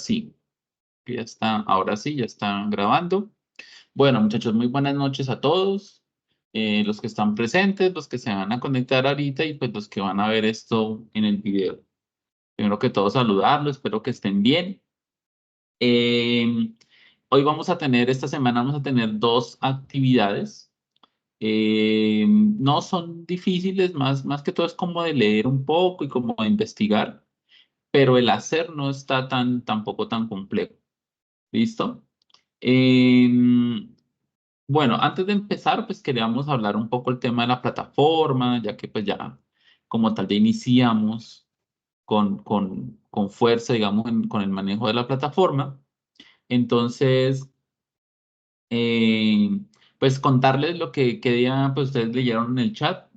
sí, ya está, ahora sí, ya está grabando. Bueno, muchachos, muy buenas noches a todos. Los que están presentes, los que se van a conectar ahorita y pues los que van a ver esto en el video. Primero que todo, saludarlos, espero que estén bien. Eh, Hoy vamos a tener, esta semana vamos a tener dos actividades. No son difíciles, más que todo es como de leer un poco y como de investigar, pero el hacer no está tampoco tan complejo. ¿Listo? Em, bueno, antes de empezar, pues queríamos hablar un poco el tema de la plataforma, ya que pues ya como tal ya iniciamos con fuerza, digamos, con el manejo de la plataforma. Entonces, eh, pues contarles lo que día pues ustedes leyeron en el chat,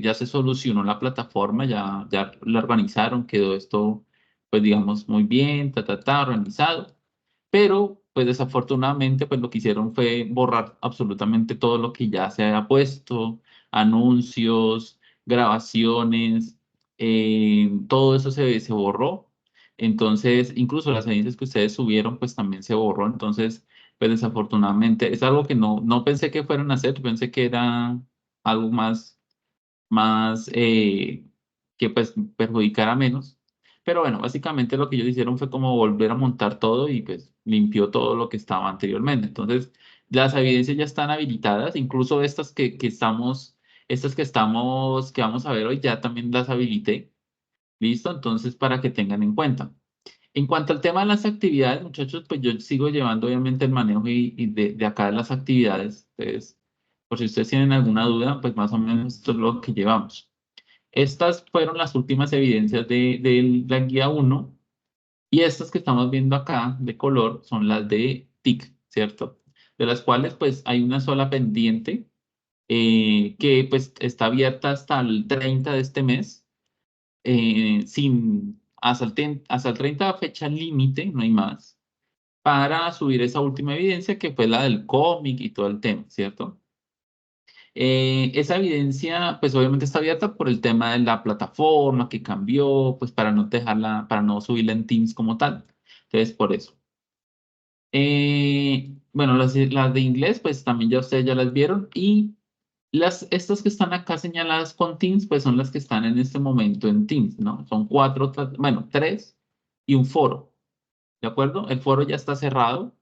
ya se solucionó la plataforma, ya la organizaron, quedó esto pues digamos muy bien, organizado. Pero, pues desafortunadamente, pues lo que hicieron fue borrar absolutamente todo lo que ya se había puesto, anuncios, grabaciones, todo eso se borró. Entonces, incluso las evidencias que ustedes subieron, pues también se borró. Entonces, pues desafortunadamente, es algo que no pensé que fueran a hacer, pensé que era algo más que pues perjudicara menos. Pero bueno, básicamente lo que ellos hicieron fue como volver a montar todo y pues limpió todo lo que estaba anteriormente. Entonces, las evidencias ya están habilitadas, incluso que vamos a ver hoy, ya también las habilité. ¿Listo? Entonces, para que tengan en cuenta. En cuanto al tema de las actividades, muchachos, pues yo sigo llevando obviamente el manejo y de acá de las actividades. Entonces, por si ustedes tienen alguna duda, pues más o menos esto es lo que llevamos. Estas fueron las últimas evidencias de la guía uno y estas que estamos viendo acá de color son las de TIC, ¿cierto? De las cuales pues hay una sola pendiente que pues está abierta hasta el 30 de este mes, hasta el 30 fecha límite, no hay más, para subir esa última evidencia que fue la del cómic y todo el tema, ¿cierto? Esa evidencia, pues obviamente está abierta por el tema de la plataforma que cambió, pues para no subirla en Teams como tal. Entonces, por eso. Bueno, las de inglés, pues también ya ustedes ya las vieron. Y estas que están acá señaladas con Teams, pues son las que están en este momento en Teams, ¿no? Son cuatro, bueno, tres y un foro, ¿de acuerdo? El foro ya está cerrado.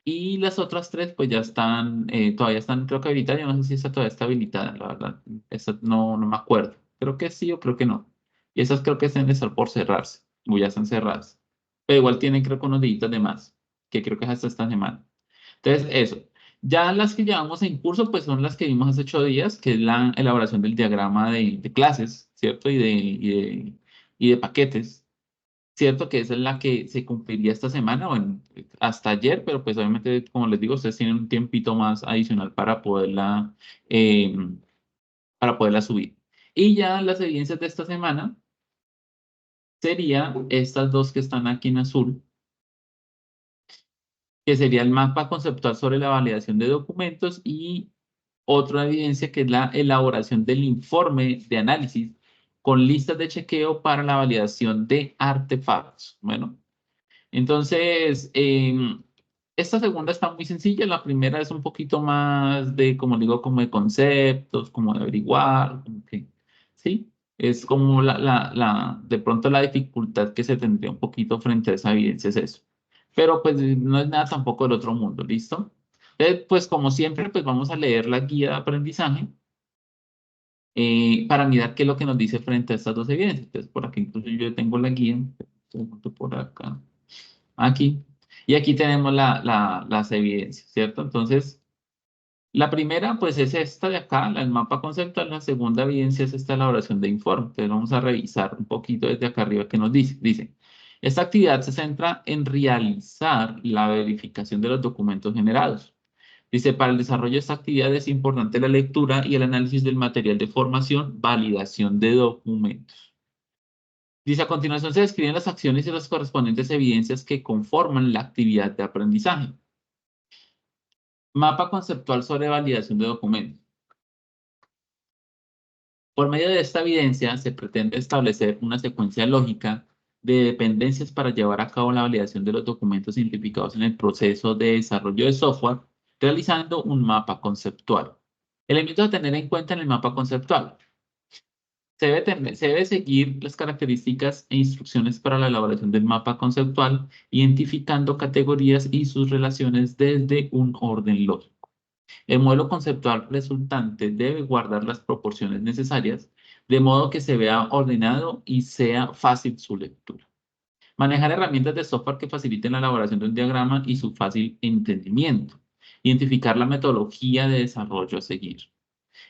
Y las otras tres, pues ya están, todavía están, creo que habilitadas. Yo no sé si esta todavía está habilitada, la verdad. Esta no me acuerdo. Creo que sí o creo que no. Y esas creo que están de estar por cerrarse, o ya están cerradas. Pero igual tienen, creo que unos días de más, que creo que es hasta esta semana. Entonces, eso. Ya las que llevamos en curso, pues son las que vimos hace 8 días, que es la elaboración del diagrama de clases, ¿cierto? Y de paquetes. Cierto que esa es la que se cumpliría esta semana, bueno, hasta ayer, pero pues obviamente, como les digo, ustedes tienen un tiempito más adicional eh, para poderla subir. Y ya las evidencias de esta semana serían estas dos que están aquí en azul, que sería el mapa conceptual sobre la validación de documentos y otra evidencia que es la elaboración del informe de análisis con listas de chequeo para la validación de artefactos. Bueno. Entonces, esta segunda está muy sencilla, la primera es un poquito más de, como digo, como de conceptos, como de averiguar, como que, ¿sí? Es como de pronto la dificultad que se tendría un poquito frente a esa evidencia es eso. Pero pues no es nada tampoco del otro mundo, ¿listo? Pues como siempre, pues vamos a leer la guía de aprendizaje para mirar qué es lo que nos dice frente a estas dos evidencias. Entonces, por aquí incluso yo tengo la guía, por acá. Aquí. Y aquí tenemos las evidencias, ¿cierto? Entonces, la primera, pues es esta de acá, el mapa conceptual. La segunda evidencia es esta elaboración de informe. Entonces, vamos a revisar un poquito desde acá arriba qué nos dice. Dice, esta actividad se centra en realizar la verificación de los documentos generados. Dice, para el desarrollo de esta actividad es importante la lectura y el análisis del material de formación, validación de documentos. Dice, a continuación se describen las acciones y las correspondientes evidencias que conforman la actividad de aprendizaje. Mapa conceptual sobre validación de documentos. Por medio de esta evidencia se pretende establecer una secuencia lógica de dependencias para llevar a cabo la validación de los documentos identificados en el proceso de desarrollo de software, realizando un mapa conceptual. Elementos a tener en cuenta en el mapa conceptual. Se debe seguir las características e instrucciones para la elaboración del mapa conceptual, identificando categorías y sus relaciones desde un orden lógico. El modelo conceptual resultante debe guardar las proporciones necesarias, de modo que se vea ordenado y sea fácil su lectura. Manejar herramientas de software que faciliten la elaboración de un diagrama y su fácil entendimiento. Identificar la metodología de desarrollo a seguir.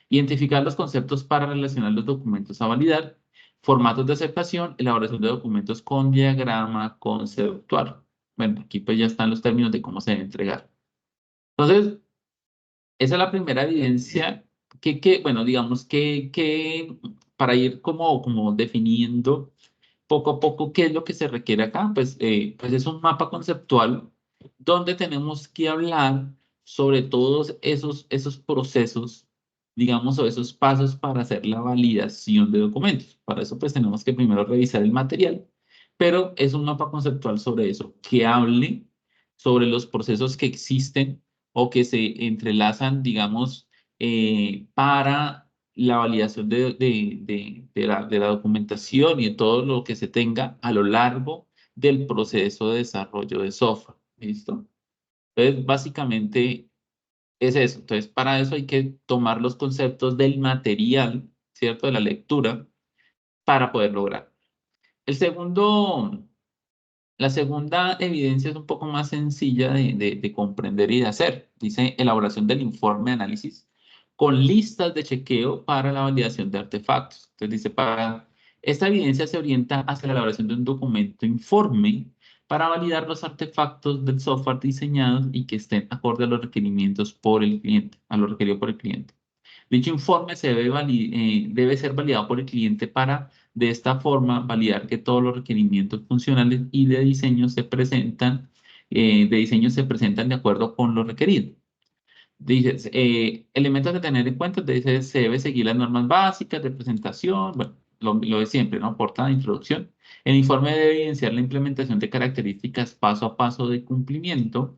Identificar los conceptos para relacionar los documentos a validar. Formatos de aceptación, elaboración de documentos con diagrama conceptual. Bueno, aquí pues ya están los términos de cómo se debe entregar. Entonces, esa es la primera evidencia bueno, digamos que para ir como definiendo poco a poco qué es lo que se requiere acá, pues es un mapa conceptual donde tenemos que hablar sobre todos esos procesos, digamos, o esos pasos para hacer la validación de documentos. Para eso, pues tenemos que primero revisar el material, pero es un mapa conceptual sobre eso, que hable sobre los procesos que existen o que se entrelazan, digamos, para la validación de la documentación y de todo lo que se tenga a lo largo del proceso de desarrollo de software. ¿Listo? Entonces, básicamente es eso. Entonces, para eso hay que tomar los conceptos del material, ¿cierto? De la lectura, para poder lograr. El segundo, la segunda evidencia es un poco más sencilla de comprender y de hacer. Dice elaboración del informe de análisis con listas de chequeo para la validación de artefactos. Entonces dice, esta evidencia se orienta hacia la elaboración de un documento informe para validar los artefactos del software diseñados y que estén acorde a los requerimientos por el cliente, a lo requerido por el cliente. Dicho informe debe ser validado por el cliente para, de esta forma, validar que todos los requerimientos funcionales y de diseño se presentan de acuerdo con lo requerido. Dice, elementos de tener en cuenta, dice, se debe seguir las normas básicas de presentación, bueno, lo de siempre, ¿no? Portada, introducción. El informe debe evidenciar la implementación de características paso a paso de cumplimiento.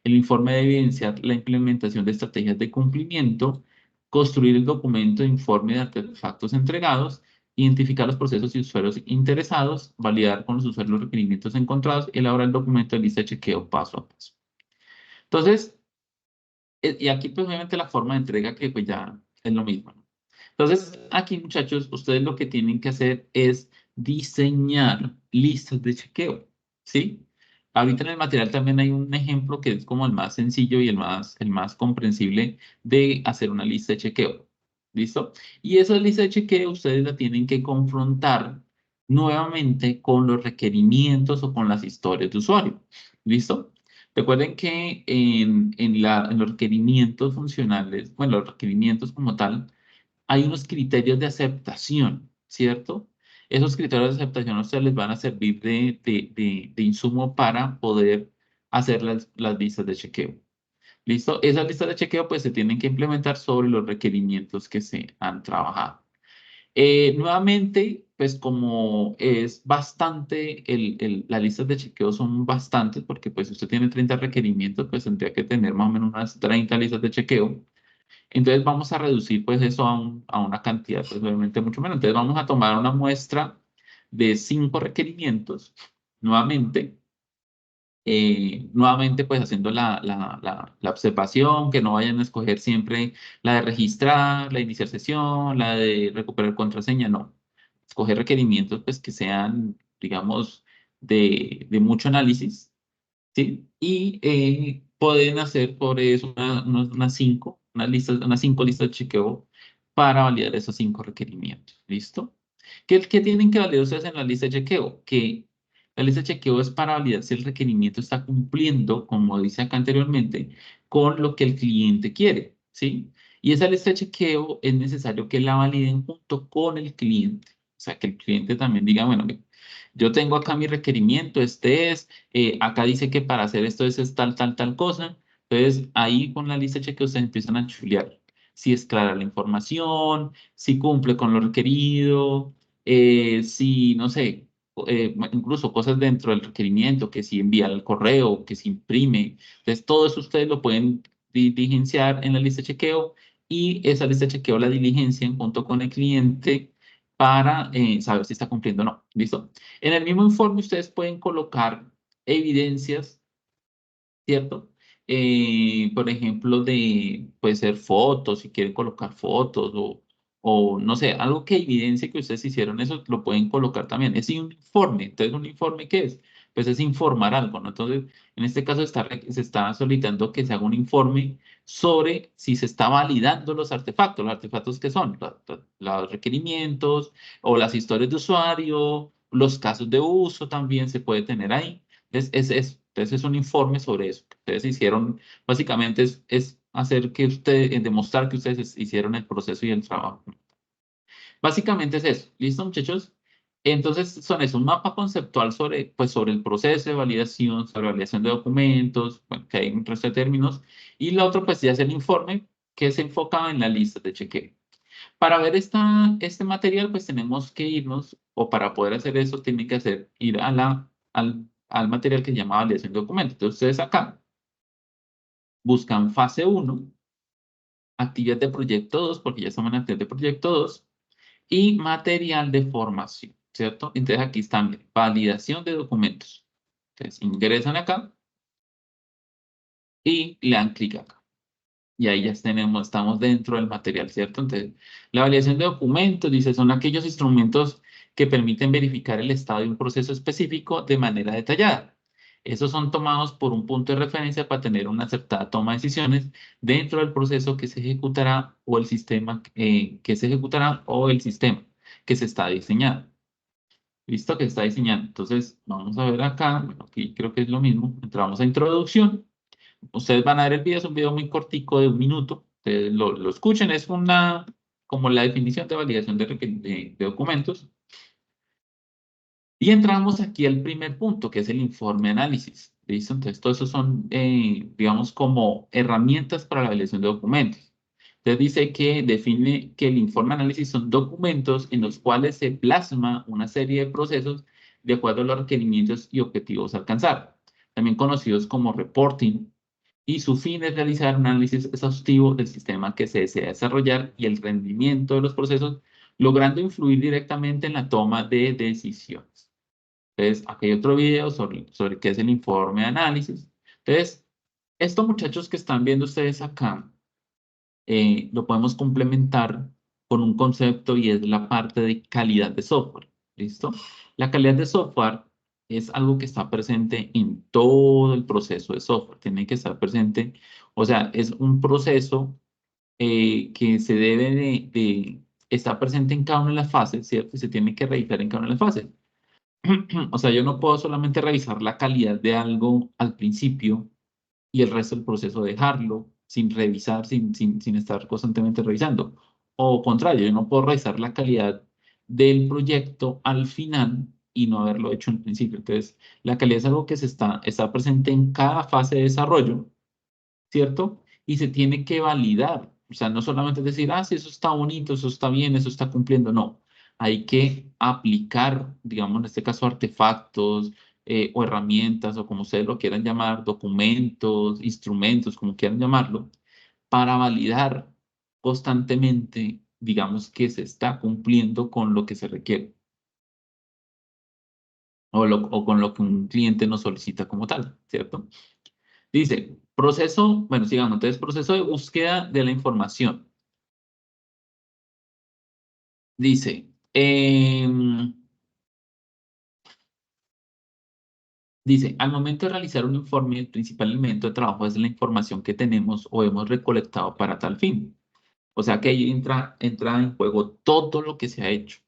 El informe debe evidenciar la implementación de estrategias de cumplimiento, construir el documento de informe de artefactos entregados, identificar los procesos y usuarios interesados, validar con los usuarios los requerimientos encontrados, elaborar el documento de lista de chequeo paso a paso. Entonces, y aquí pues obviamente la forma de entrega que pues ya es lo mismo, ¿no? Entonces, aquí muchachos, ustedes lo que tienen que hacer es diseñar listas de chequeo, ¿sí? Ahorita en el material también hay un ejemplo que es como el más sencillo y el más comprensible de hacer una lista de chequeo, ¿listo? Y esa lista de chequeo ustedes la tienen que confrontar nuevamente con los requerimientos o con las historias de usuario, ¿listo? Recuerden que en los requerimientos funcionales, bueno, los requerimientos como tal, hay unos criterios de aceptación, ¿cierto? Esos criterios de aceptación a ustedes les van a servir de insumo para poder hacer las listas de chequeo. ¿Listo? Esas listas de chequeo pues se tienen que implementar sobre los requerimientos que se han trabajado. Nuevamente, pues como es bastante, las listas de chequeo son bastantes, porque pues si usted tiene 30 requerimientos, pues tendría que tener más o menos unas 30 listas de chequeo. Entonces vamos a reducir pues eso a una cantidad, pues obviamente mucho menos. Entonces vamos a tomar una muestra de 5 requerimientos, nuevamente. Nuevamente, pues haciendo la observación, que no vayan a escoger siempre la de registrar, la de iniciar sesión, la de recuperar contraseña, no. Escoger requerimientos pues que sean, digamos, de mucho análisis, ¿sí? Y pueden hacer por eso unas cinco listas de chequeo para validar esos 5 requerimientos. ¿Listo? ¿Qué tienen que validar ustedes en la lista de chequeo? Que la lista de chequeo es para validar si el requerimiento está cumpliendo, como dice acá anteriormente, con lo que el cliente quiere, ¿sí? Y esa lista de chequeo es necesario que la validen junto con el cliente. O sea, que el cliente también diga, bueno, mira, yo tengo acá mi requerimiento, este es, acá dice que para hacer esto es tal cosa. Entonces, ahí con la lista de chequeo ustedes empiezan a chulear si es clara la información, si cumple con lo requerido, si, no sé, incluso cosas dentro del requerimiento, que si envía el correo, que si imprime. Entonces, todo eso ustedes lo pueden diligenciar en la lista de chequeo y esa lista de chequeo la diligencian junto con el cliente para saber si está cumpliendo o no. ¿Listo? En el mismo informe ustedes pueden colocar evidencias, ¿cierto? Por ejemplo, puede ser fotos, si quieren colocar fotos o no sé, algo que evidencie que ustedes hicieron eso, lo pueden colocar también. Es un informe. Entonces, ¿un informe qué es? Pues es informar algo, ¿no? Entonces, en este caso se está solicitando que se haga un informe sobre si se está validando los artefactos que son los requerimientos o las historias de usuario, los casos de uso también se puede tener ahí. Entonces es un informe sobre eso que ustedes hicieron. Básicamente es hacer que ustedes, demostrar que ustedes hicieron el proceso y el trabajo. Básicamente es eso. ¿Listo, muchachos? Entonces son eso, un mapa conceptual sobre, pues, sobre el proceso de validación, sobre validación de documentos, bueno, que hay un resto de términos. Y lo otro, pues ya es el informe que se enfoca en la lista de chequeo. Para ver este material, pues tenemos que irnos, o para poder hacer eso, tienen que ir al material que se llama validación de documentos. Entonces, ustedes acá buscan fase 1, actividad de proyecto 2, porque ya estamos en actividad de proyecto 2, y material de formación, ¿cierto? Entonces, aquí están validación de documentos. Entonces, ingresan acá y le dan clic acá. Y ahí ya estamos dentro del material, ¿cierto? Entonces, la validación de documentos, dice, son aquellos instrumentos que permiten verificar el estado de un proceso específico de manera detallada. Esos son tomados por un punto de referencia para tener una acertada toma de decisiones dentro del proceso que se ejecutará o el sistema que se ejecutará o el sistema que se está diseñando. ¿Listo? Que se está diseñando. Entonces, vamos a ver acá, bueno, aquí creo que es lo mismo. Entramos a introducción. Ustedes van a ver el video, es un video muy cortico de 1 minuto. Ustedes lo escuchen, es como la definición de validación de documentos. Y entramos aquí al primer punto, que es el informe análisis. ¿Listo? Entonces, todo eso son, digamos, como herramientas para la validación de documentos. Entonces, dice que define que el informe análisis son documentos en los cuales se plasma una serie de procesos de acuerdo a los requerimientos y objetivos a alcanzar, también conocidos como reporting, y su fin es realizar un análisis exhaustivo del sistema que se desea desarrollar y el rendimiento de los procesos, logrando influir directamente en la toma de decisiones. Entonces, aquí hay otro video sobre qué es el informe de análisis. Entonces, estos muchachos que están viendo ustedes acá, lo podemos complementar con un concepto y es la parte de calidad de software. ¿Listo? La calidad de software es algo que está presente en todo el proceso de software. Tiene que estar presente, o sea, es un proceso que se debe estar presente en cada una de las fases, ¿cierto? Y se tiene que revisar en cada una de las fases. O sea, yo no puedo solamente revisar la calidad de algo al principio y el resto del proceso dejarlo sin revisar, sin estar constantemente revisando. O contrario, yo no puedo revisar la calidad del proyecto al final y no haberlo hecho en principio. Entonces, la calidad es algo que está presente en cada fase de desarrollo, ¿cierto? Y se tiene que validar. O sea, no solamente decir, ah, sí, eso está bonito, eso está bien, eso está cumpliendo. No, hay que aplicar, digamos, en este caso, artefactos o herramientas o como ustedes lo quieran llamar, documentos, instrumentos, como quieran llamarlo, para validar constantemente, digamos, que se está cumpliendo con lo que se requiere o con lo que un cliente nos solicita como tal, ¿cierto? Dice, proceso, bueno, sigamos, entonces, proceso de búsqueda de la información. Dice, al momento de realizar un informe, el principal elemento de trabajo es la información que tenemos o hemos recolectado para tal fin. O sea que ahí entra en juego todo lo que se ha hecho,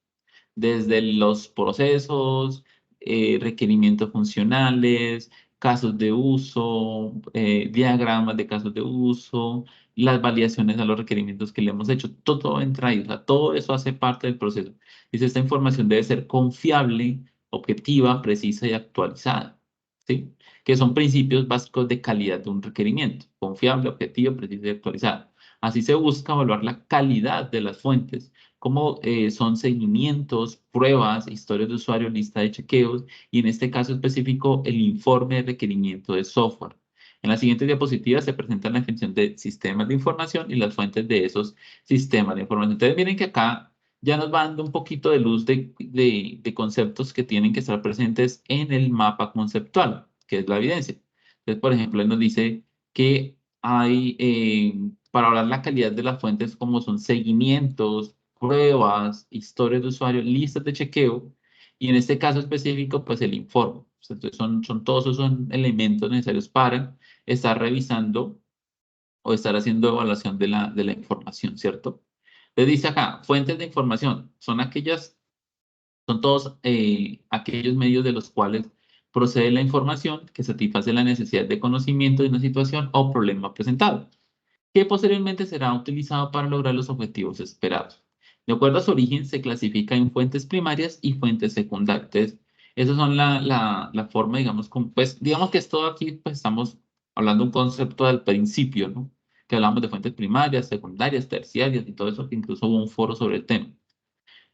desde los procesos, requerimientos funcionales, casos de uso, diagramas de casos de uso, las validaciones a los requerimientos que le hemos hecho, todo entra ahí, o sea, todo eso hace parte del proceso. Dice, esta información debe ser confiable, objetiva, precisa y actualizada, ¿sí? Que son principios básicos de calidad de un requerimiento, confiable, objetivo, preciso y actualizado. Así se busca evaluar la calidad de las fuentes como son seguimientos, pruebas, historias de usuario, lista de chequeos y en este caso específico el informe de requerimiento de software. En la siguiente diapositiva se presenta la definición de sistemas de información y las fuentes de esos sistemas de información. Entonces miren que acá ya nos va dando un poquito de luz de conceptos que tienen que estar presentes en el mapa conceptual, que es la evidencia. Entonces, por ejemplo, él nos dice que hay, para hablar la calidad de las fuentes, como son seguimientos, pruebas, historias de usuario, listas de chequeo, y en este caso específico, pues el informe. Entonces, todos esos son elementos necesarios para estar revisando o estar haciendo evaluación de la información, ¿cierto? Le dice acá, fuentes de información, son todos aquellos medios de los cuales procede la información que satisface la necesidad de conocimiento de una situación o problema presentado, que posteriormente será utilizado para lograr los objetivos esperados. De acuerdo a su origen, se clasifica en fuentes primarias y fuentes secundarias. Entonces, esas son la forma, digamos, pues, digamos que es todo aquí, pues estamos hablando de un concepto del principio, ¿no? Que hablamos de fuentes primarias, secundarias, terciarias y todo eso, que incluso hubo un foro sobre el tema.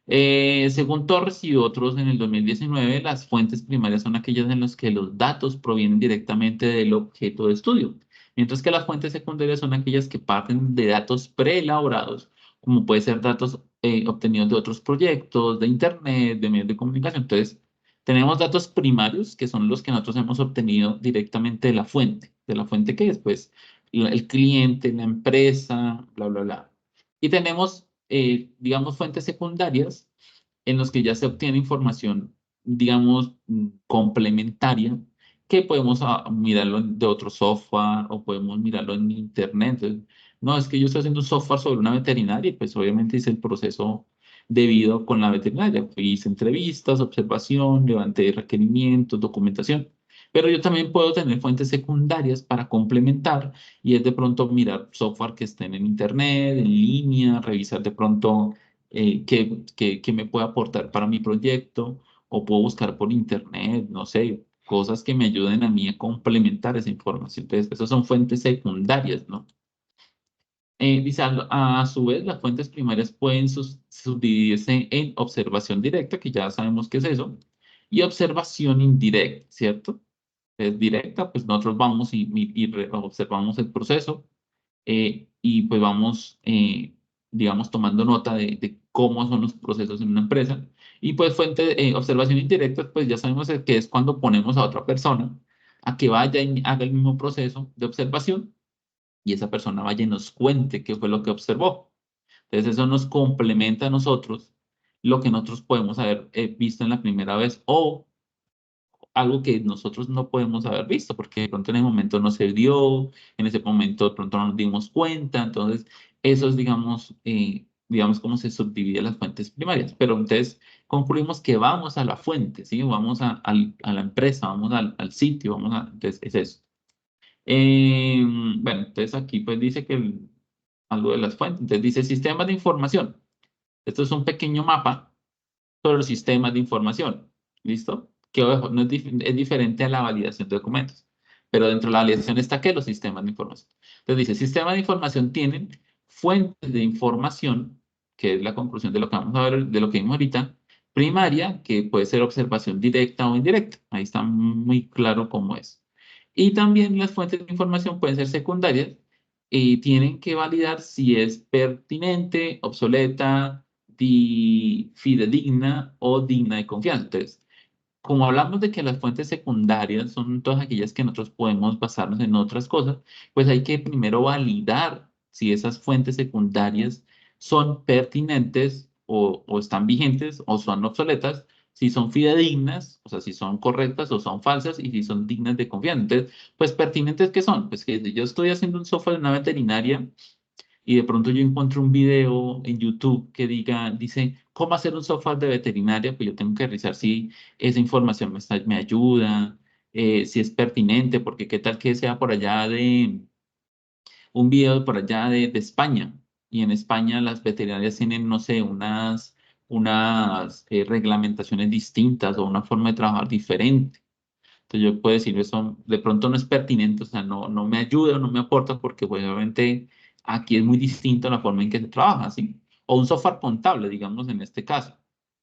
Según Torres y otros en el 2019, las fuentes primarias son aquellas en las que los datos provienen directamente del objeto de estudio, mientras que las fuentes secundarias son aquellas que parten de datos preelaborados, como puede ser datos obtenidos de otros proyectos, de Internet, de medios de comunicación. Entonces, tenemos datos primarios, que son los que nosotros hemos obtenido directamente de la fuente que es, pues, el cliente, la empresa, bla, bla, bla. Y tenemos digamos, fuentes secundarias en los que ya se obtiene información, digamos, complementaria, que podemos mirarlo de otro software o podemos mirarlo en internet. Entonces, no, es que yo estoy haciendo un software sobre una veterinaria y pues obviamente hice el proceso debido con la veterinaria. Hice entrevistas, observación, levanté requerimientos, documentación. Pero yo también puedo tener fuentes secundarias para complementar y es de pronto mirar software que estén en internet, en línea, revisar de pronto qué me puede aportar para mi proyecto o puedo buscar por internet, no sé, cosas que me ayuden a mí a complementar esa información. Entonces, esas son fuentes secundarias, ¿no? Dice, a su vez, las fuentes primarias pueden subdividirse en observación directa, que ya sabemos qué es eso, y observación indirecta, ¿cierto? Es directa, pues nosotros vamos y observamos el proceso y pues vamos, digamos, tomando nota de cómo son los procesos en una empresa. Y pues fuente, observación indirecta, pues ya sabemos que es cuando ponemos a otra persona a que vaya y haga el mismo proceso de observación y esa persona vaya y nos cuente qué fue lo que observó. Entonces eso nos complementa a nosotros lo que nosotros podemos haber visto en la primera vez o algo que nosotros no podemos haber visto, porque de pronto en ese momento no se dio, en ese momento de pronto no nos dimos cuenta, entonces eso es, digamos cómo se subdivide las fuentes primarias, pero entonces concluimos que vamos a la fuente, ¿sí? Vamos a la empresa, vamos al sitio, entonces es eso. Bueno, entonces aquí pues dice que algo de las fuentes, entonces dice sistemas de información. Esto es un pequeño mapa sobre los sistemas de información. ¿Listo? Que ojo, no es diferente a la validación de documentos. Pero dentro de la validación está que los sistemas de información. Entonces dice, sistemas de información tienen fuentes de información, que es la conclusión de lo que vamos a ver, de lo que vimos ahorita, primaria, que puede ser observación directa o indirecta. Ahí está muy claro cómo es. Y también las fuentes de información pueden ser secundarias y tienen que validar si es pertinente, obsoleta, fidedigna o digna de confianza. Entonces, como hablamos de que las fuentes secundarias son todas aquellas que nosotros podemos basarnos en otras cosas, pues hay que primero validar si esas fuentes secundarias son pertinentes o están vigentes o son obsoletas, si son fidedignas, o sea, si son correctas o son falsas y si son dignas de confianza. Entonces, pues pertinentes, ¿qué son? Pues que yo estoy haciendo un software de una veterinaria y de pronto yo encuentro un video en YouTube que dice cómo hacer un software de veterinaria, pues yo tengo que revisar si esa información me ayuda, si es pertinente, porque qué tal que sea por allá un video por allá de España, y en España las veterinarias tienen, no sé, unas reglamentaciones distintas o una forma de trabajar diferente. Entonces yo puedo decir eso, de pronto no es pertinente, o sea, no me ayuda, no me aporta, porque pues, obviamente aquí es muy distinto la forma en que se trabaja, ¿sí? o un software contable, digamos, en este caso.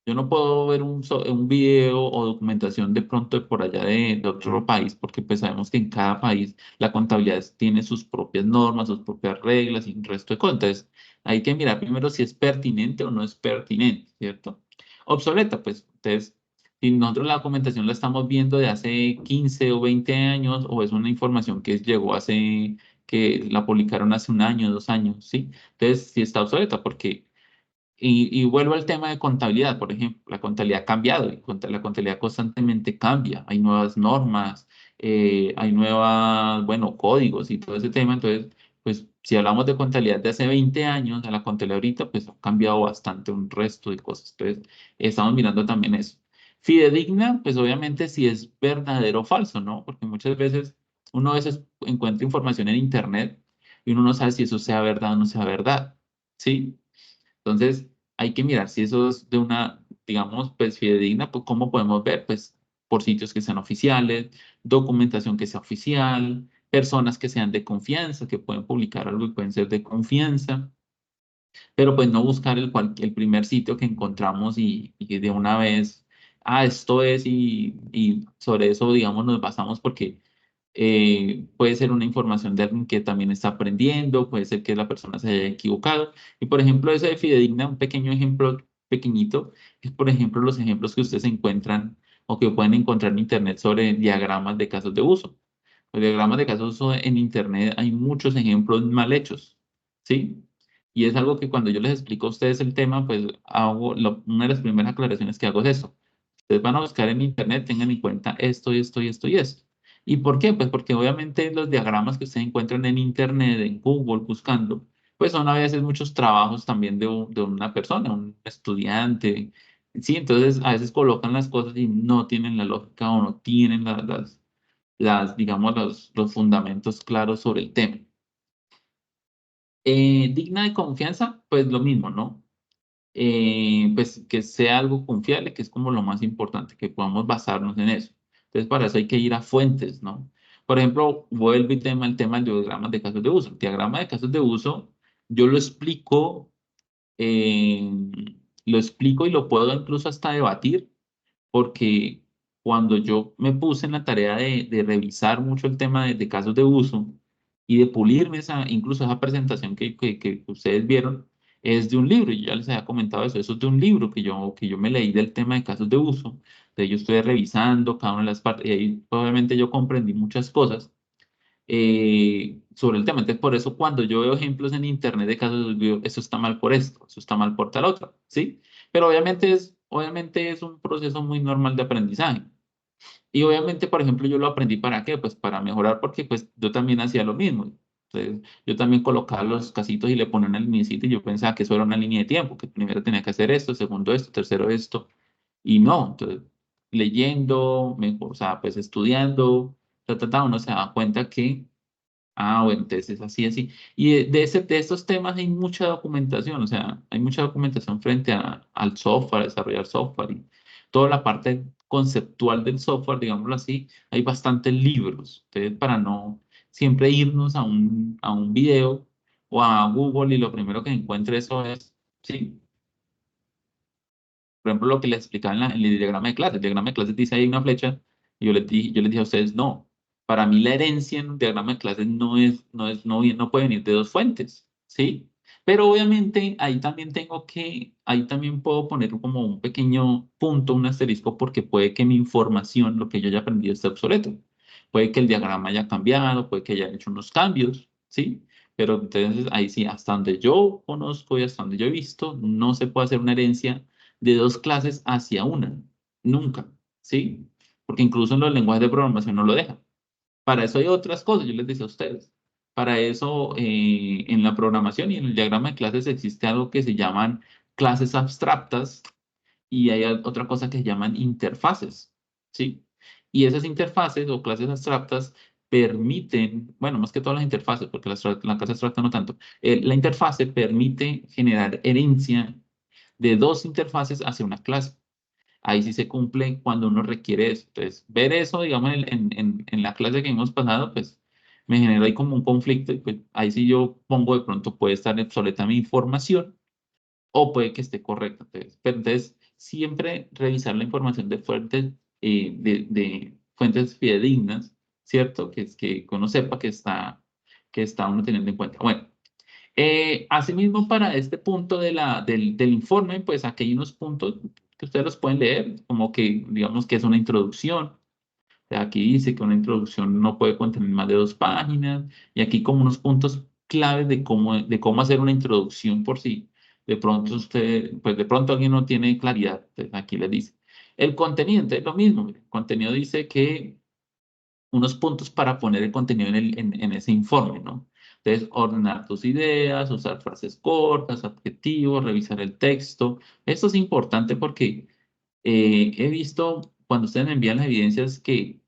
Yo no puedo ver un video o documentación de pronto de por allá de otro país, porque pues sabemos que en cada país la contabilidad tiene sus propias normas, sus propias reglas y un resto de cosas. Entonces, hay que mirar primero si es pertinente o no es pertinente, ¿cierto? Obsoleta, pues, entonces, si nosotros la documentación la estamos viendo de hace 15 o 20 años, o es una información que llegó hace, que la publicaron hace un año, 2 años, ¿sí? Entonces, sí está obsoleta, porque y vuelvo al tema de contabilidad, por ejemplo, la contabilidad ha cambiado, y la contabilidad constantemente cambia, hay nuevas normas, hay nuevas, bueno, códigos y todo ese tema, entonces, pues si hablamos de contabilidad de hace 20 años a la contabilidad ahorita, pues ha cambiado bastante un resto de cosas, entonces estamos mirando también eso. Fidedigna, pues obviamente si es verdadero o falso, ¿no? Porque muchas veces uno a veces encuentra información en internet y uno no sabe si eso sea verdad o no sea verdad, ¿sí? Entonces, hay que mirar si eso es de una, digamos, pues fidedigna, pues cómo podemos ver, pues por sitios que sean oficiales, documentación que sea oficial, personas que sean de confianza, que pueden publicar algo y pueden ser de confianza, pero pues no buscar el primer sitio que encontramos y de una vez, esto es y sobre eso, digamos, nos basamos porque puede ser una información de alguien que también está aprendiendo, puede ser que la persona se haya equivocado. Y por ejemplo, eso de fidedigna, un pequeño ejemplo pequeñito, es por ejemplo los ejemplos que ustedes encuentran o que pueden encontrar en Internet sobre diagramas de casos de uso. Los diagramas de casos de uso en Internet hay muchos ejemplos mal hechos, ¿sí? Y es algo que cuando yo les explico a ustedes el tema, pues una de las primeras aclaraciones que hago es eso. Ustedes van a buscar en Internet, tengan en cuenta esto y esto y esto y esto. ¿Y por qué? Pues porque obviamente los diagramas que ustedes encuentran en Internet, en Google, buscando, pues son a veces muchos trabajos también de una persona, un estudiante. Sí, entonces a veces colocan las cosas y no tienen la lógica o no tienen digamos, los fundamentos claros sobre el tema. Digna de confianza, pues lo mismo, ¿no? Pues que sea algo confiable, que es como lo más importante, que podamos basarnos en eso. Entonces, para eso hay que ir a fuentes, ¿no? Por ejemplo, vuelvo el tema del diagrama de casos de uso. El diagrama de casos de uso, yo eh, lo explico y lo puedo incluso hasta debatir, porque cuando yo me puse en la tarea de revisar mucho el tema de casos de uso y de pulirme incluso esa presentación que ustedes vieron, es de un libro, y ya les había comentado eso es de un libro que yo me leí del tema de casos de uso, de yo estoy revisando cada una de las partes, y ahí obviamente yo comprendí muchas cosas sobre el tema. Entonces, por eso cuando yo veo ejemplos en internet de casos, digo, eso está mal por esto, eso está mal por tal otro, ¿sí? Pero obviamente es un proceso muy normal de aprendizaje. Y obviamente, por ejemplo, yo lo aprendí para qué, pues para mejorar, porque pues yo también hacía lo mismo. Entonces, yo también colocaba los casitos y le ponía una linecita y yo pensaba que eso era una línea de tiempo, que primero tenía que hacer esto, segundo esto, tercero esto, y no. Entonces, leyendo, o sea, pues estudiando, uno se da cuenta que bueno, entonces es así, así. Y de estos temas hay mucha documentación, o sea, hay mucha documentación frente al software, a desarrollar software y toda la parte conceptual del software, digámoslo así, hay bastantes libros. Entonces, para no siempre irnos a un video o a Google y lo primero que encuentre eso es, sí, por ejemplo, lo que les explicaba en el diagrama de clases. El diagrama de clases dice ahí una flecha y yo les dije a ustedes, no. Para mí la herencia en un diagrama de clases no puede venir de dos fuentes, ¿sí? Pero obviamente ahí también puedo poner como un pequeño punto, un asterisco, porque puede que mi información, lo que yo haya aprendido, esté obsoleto. Puede que el diagrama haya cambiado, puede que haya hecho unos cambios, ¿sí? Pero entonces ahí sí, hasta donde yo conozco y hasta donde yo he visto, no se puede hacer una herencia de dos clases hacia una. Nunca, ¿sí? Porque incluso en los lenguajes de programación no lo dejan. Para eso hay otras cosas, yo les decía a ustedes. Para eso, en la programación y en el diagrama de clases existe algo que se llaman clases abstractas y hay otra cosa que se llaman interfaces, ¿sí? Y esas interfaces o clases abstractas permiten, bueno, más que todas las interfaces, porque la clase abstracta no tanto, la interfase permite generar herencia de dos interfaces hacia una clase. Ahí sí se cumple cuando uno requiere eso. Entonces, ver eso, digamos, en la clase que hemos pasado, pues me genera ahí como un conflicto y pues ahí sí yo pongo de pronto puede estar obsoleta mi información o puede que esté correcta. Entonces, pero entonces, siempre revisar la información de fuentes, de fuentes fidedignas, ¿cierto? Que es que uno sepa que está uno teniendo en cuenta. Bueno, asimismo, para este punto del informe, pues aquí hay unos puntos que ustedes los pueden leer, como que digamos que es una introducción. Aquí dice que una introducción no puede contener más de 2 páginas, y aquí como unos puntos claves de cómo hacer una introducción por si de pronto pues de pronto alguien no tiene claridad. Entonces, aquí les dice. El contenido, entonces lo mismo. Mire, el contenido dice que unos puntos para poner el contenido en ese informe, ¿no? Entonces, ordenar tus ideas, usar frases cortas, adjetivos, revisar el texto. Esto es importante porque he visto cuando ustedes me envían las evidencias que,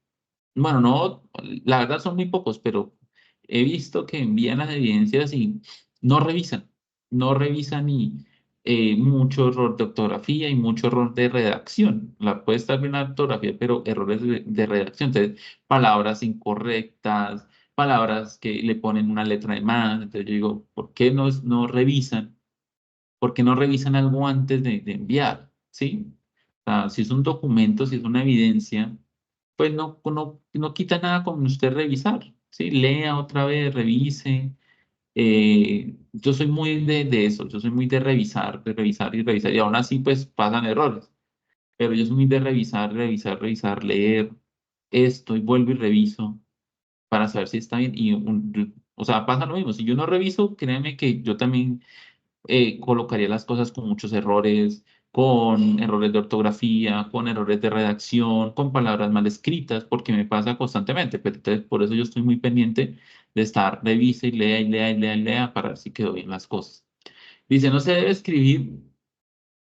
bueno, no, la verdad son muy pocos, pero he visto que envían las evidencias y no revisan, no revisan y mucho error de ortografía y mucho error de redacción. Puede estar bien la ortografía, pero errores de redacción. Entonces, palabras incorrectas, palabras que le ponen una letra de más. Entonces, yo digo, ¿por qué no revisan? ¿Por qué no revisan algo antes de enviar? ¿Sí? O sea, si es un documento, si es una evidencia, pues no quita nada con usted revisar, ¿sí? Lea otra vez, revise. Yo soy muy de eso, yo soy muy de revisar y revisar, y aún así pues pasan errores, pero yo soy muy de revisar, revisar, revisar, leer esto y vuelvo y reviso para saber si está bien. O sea, pasa lo mismo, si yo no reviso, créeme que yo también colocaría las cosas con muchos errores, con errores de ortografía, con errores de redacción, con palabras mal escritas, porque me pasa constantemente. Pero entonces, por eso yo estoy muy pendiente de estar, revise y lea y lea y lea y lea para ver si quedó bien las cosas. Dice, no se debe escribir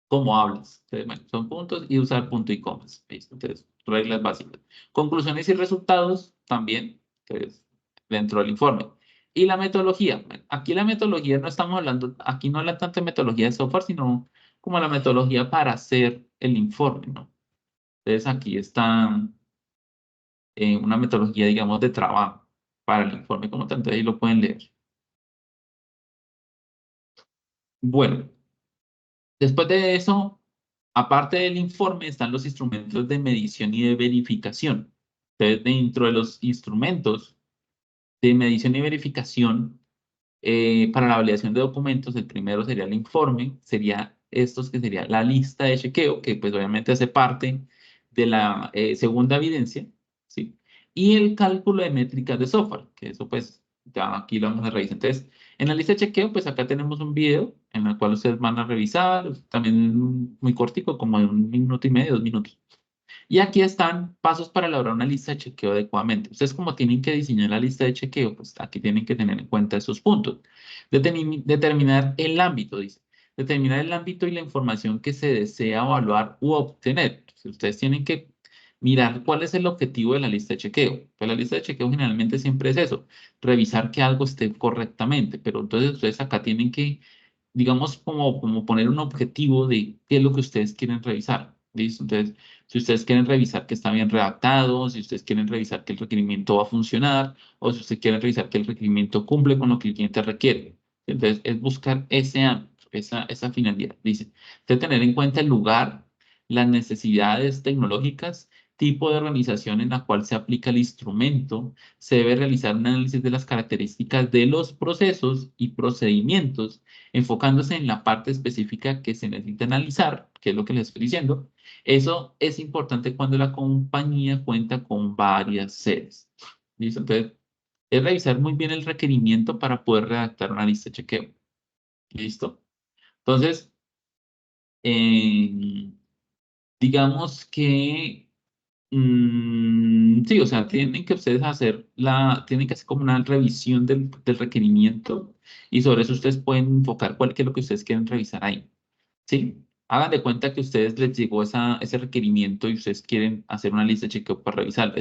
como hablas. Entonces, bueno, son puntos y usar punto y comas. ¿Listo? Entonces, reglas básicas. Conclusiones y resultados también, entonces, dentro del informe. Y la metodología. Bueno, aquí la metodología no estamos hablando, aquí no habla tanto de metodología de software, sino como la metodología para hacer el informe, ¿no? Entonces, aquí está una metodología, digamos, de trabajo para el informe como tanto, ahí lo pueden leer. Bueno, después de eso, aparte del informe, están los instrumentos de medición y de verificación. Entonces, dentro de los instrumentos de medición y verificación para la validación de documentos, el primero sería el informe, sería estos que sería la lista de chequeo, que pues obviamente hace parte de la segunda evidencia, ¿sí? Y el cálculo de métricas de software, que eso pues ya aquí lo vamos a revisar. Entonces, en la lista de chequeo, pues acá tenemos un video en el cual ustedes van a revisar, también muy cortico, como de 1 minuto y medio, 2 minutos. Y aquí están pasos para elaborar una lista de chequeo adecuadamente. Ustedes como tienen que diseñar la lista de chequeo, pues aquí tienen que tener en cuenta esos puntos. Determinar el ámbito, dice. Determinar el ámbito y la información que se desea evaluar u obtener. Si ustedes tienen que mirar cuál es el objetivo de la lista de chequeo. Pues la lista de chequeo generalmente siempre es eso, revisar que algo esté correctamente, pero entonces ustedes acá tienen que, digamos, como poner un objetivo de qué es lo que ustedes quieren revisar. ¿Listo? Entonces, si ustedes quieren revisar que está bien redactado, si ustedes quieren revisar que el requerimiento va a funcionar, o si ustedes quieren revisar que el requerimiento cumple con lo que el cliente requiere. Entonces, es buscar ese ámbito, esa finalidad. Dice, de tener en cuenta el lugar, las necesidades tecnológicas, tipo de organización en la cual se aplica el instrumento, se debe realizar un análisis de las características de los procesos y procedimientos, enfocándose en la parte específica que se necesita analizar, que es lo que les estoy diciendo. Eso es importante cuando la compañía cuenta con varias sedes. ¿Listo? Entonces, es revisar muy bien el requerimiento para poder redactar una lista de chequeo. ¿Listo? Entonces, eh, digamos que, sí, o sea, tienen que ustedes tienen que hacer como una revisión del requerimiento, y sobre eso ustedes pueden enfocar cuál que es lo que ustedes quieren revisar ahí. ¿Sí? Hagan de cuenta que a ustedes les llegó ese requerimiento y ustedes quieren hacer una lista de chequeo para revisar.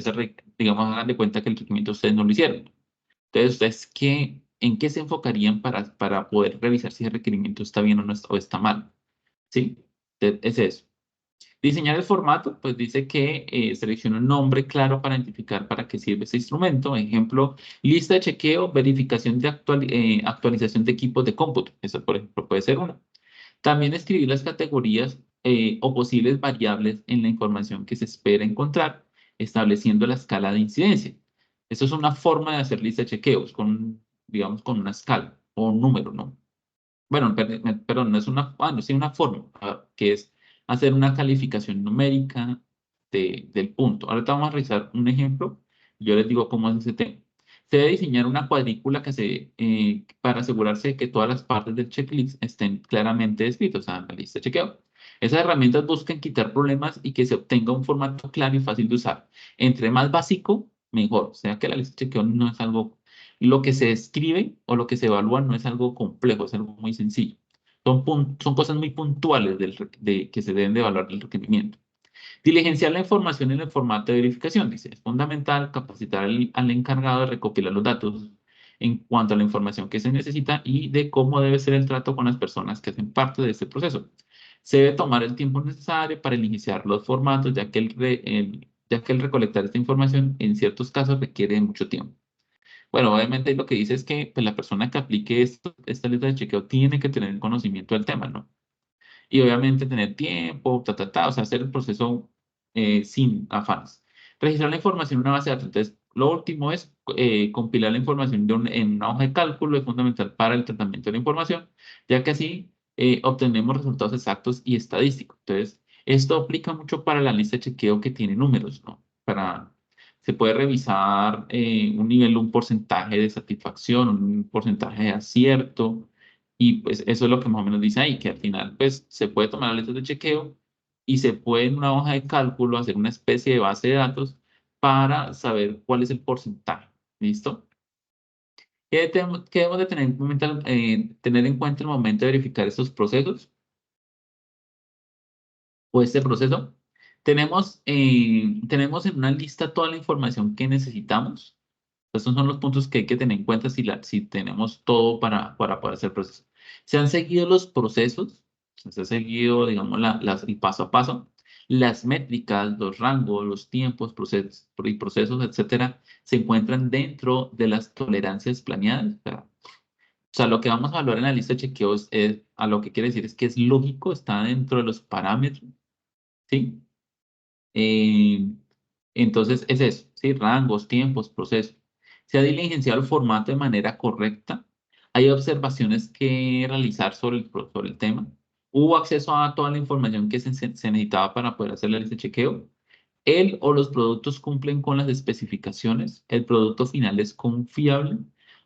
Digamos, hagan de cuenta que el requerimiento ustedes no lo hicieron. Entonces, ¿ustedes en qué se enfocarían para poder revisar si el requerimiento está bien o está mal? ¿Sí? Es eso. Diseñar el formato, pues dice que selecciona un nombre claro para identificar para qué sirve ese instrumento. Ejemplo, lista de chequeo, verificación de actualización de equipos de cómputo. Eso, por ejemplo, puede ser uno. También escribir las categorías o posibles variables en la información que se espera encontrar, estableciendo la escala de incidencia. Esto es una forma de hacer lista de chequeos, digamos, con una escala o un número, ¿no? Bueno, perdón, no es no, sí, una forma, que es hacer una calificación numérica del punto. Ahora vamos a revisar un ejemplo. Yo les digo cómo es ese tema. Se debe diseñar una cuadrícula para asegurarse de que todas las partes del checklist estén claramente descritas, o sea, en la lista de chequeo. Esas herramientas buscan quitar problemas y que se obtenga un formato claro y fácil de usar. Entre más básico, mejor. O sea, que la lista de chequeo no es algo lo que se escribe o lo que se evalúa no es algo complejo, es algo muy sencillo. Son cosas muy puntuales que se deben de evaluar el requerimiento. Diligenciar la información en el formato de verificación. Dice, es fundamental capacitar al encargado de recopilar los datos en cuanto a la información que se necesita y de cómo debe ser el trato con las personas que hacen parte de este proceso. Se debe tomar el tiempo necesario para iniciar los formatos, ya que el recolectar esta información en ciertos casos requiere mucho tiempo. Bueno, obviamente lo que dice es que pues, la persona que aplique esta lista de chequeo tiene que tener conocimiento del tema, ¿no? Y obviamente tener tiempo, o sea, hacer el proceso sin afanes. Registrar la información en una base de datos. Entonces, lo último es compilar la información en una hoja de cálculo, es fundamental para el tratamiento de la información, ya que así obtenemos resultados exactos y estadísticos. Entonces, esto aplica mucho para la lista de chequeo que tiene números, ¿no? Se puede revisar un nivel, un porcentaje de satisfacción, un porcentaje de acierto, y pues eso es lo que más o menos dice ahí, que al final pues se puede tomar las letras de chequeo y se puede en una hoja de cálculo hacer una especie de base de datos para saber cuál es el porcentaje. ¿Listo? ¿Qué debemos de tener en cuenta el momento de verificar estos procesos o este proceso? Tenemos en una lista toda la información que necesitamos. Estos son los puntos que hay que tener en cuenta si tenemos todo para poder hacer el proceso. Se han seguido los procesos, se ha seguido, digamos, el paso a paso, las métricas, los rangos, los tiempos, procesos, etcétera, se encuentran dentro de las tolerancias planeadas. O sea, lo que vamos a evaluar en la lista de chequeos a lo que quiere decir es que es lógico, está dentro de los parámetros, ¿sí? Eh, entonces, es eso, ¿sí? Rangos, tiempos, procesos. Se ha diligenciado el formato de manera correcta. Hay observaciones que realizar sobre el tema. Hubo acceso a toda la información que se necesitaba para poder hacer la lista de chequeo. El o los productos cumplen con las especificaciones. El producto final es confiable.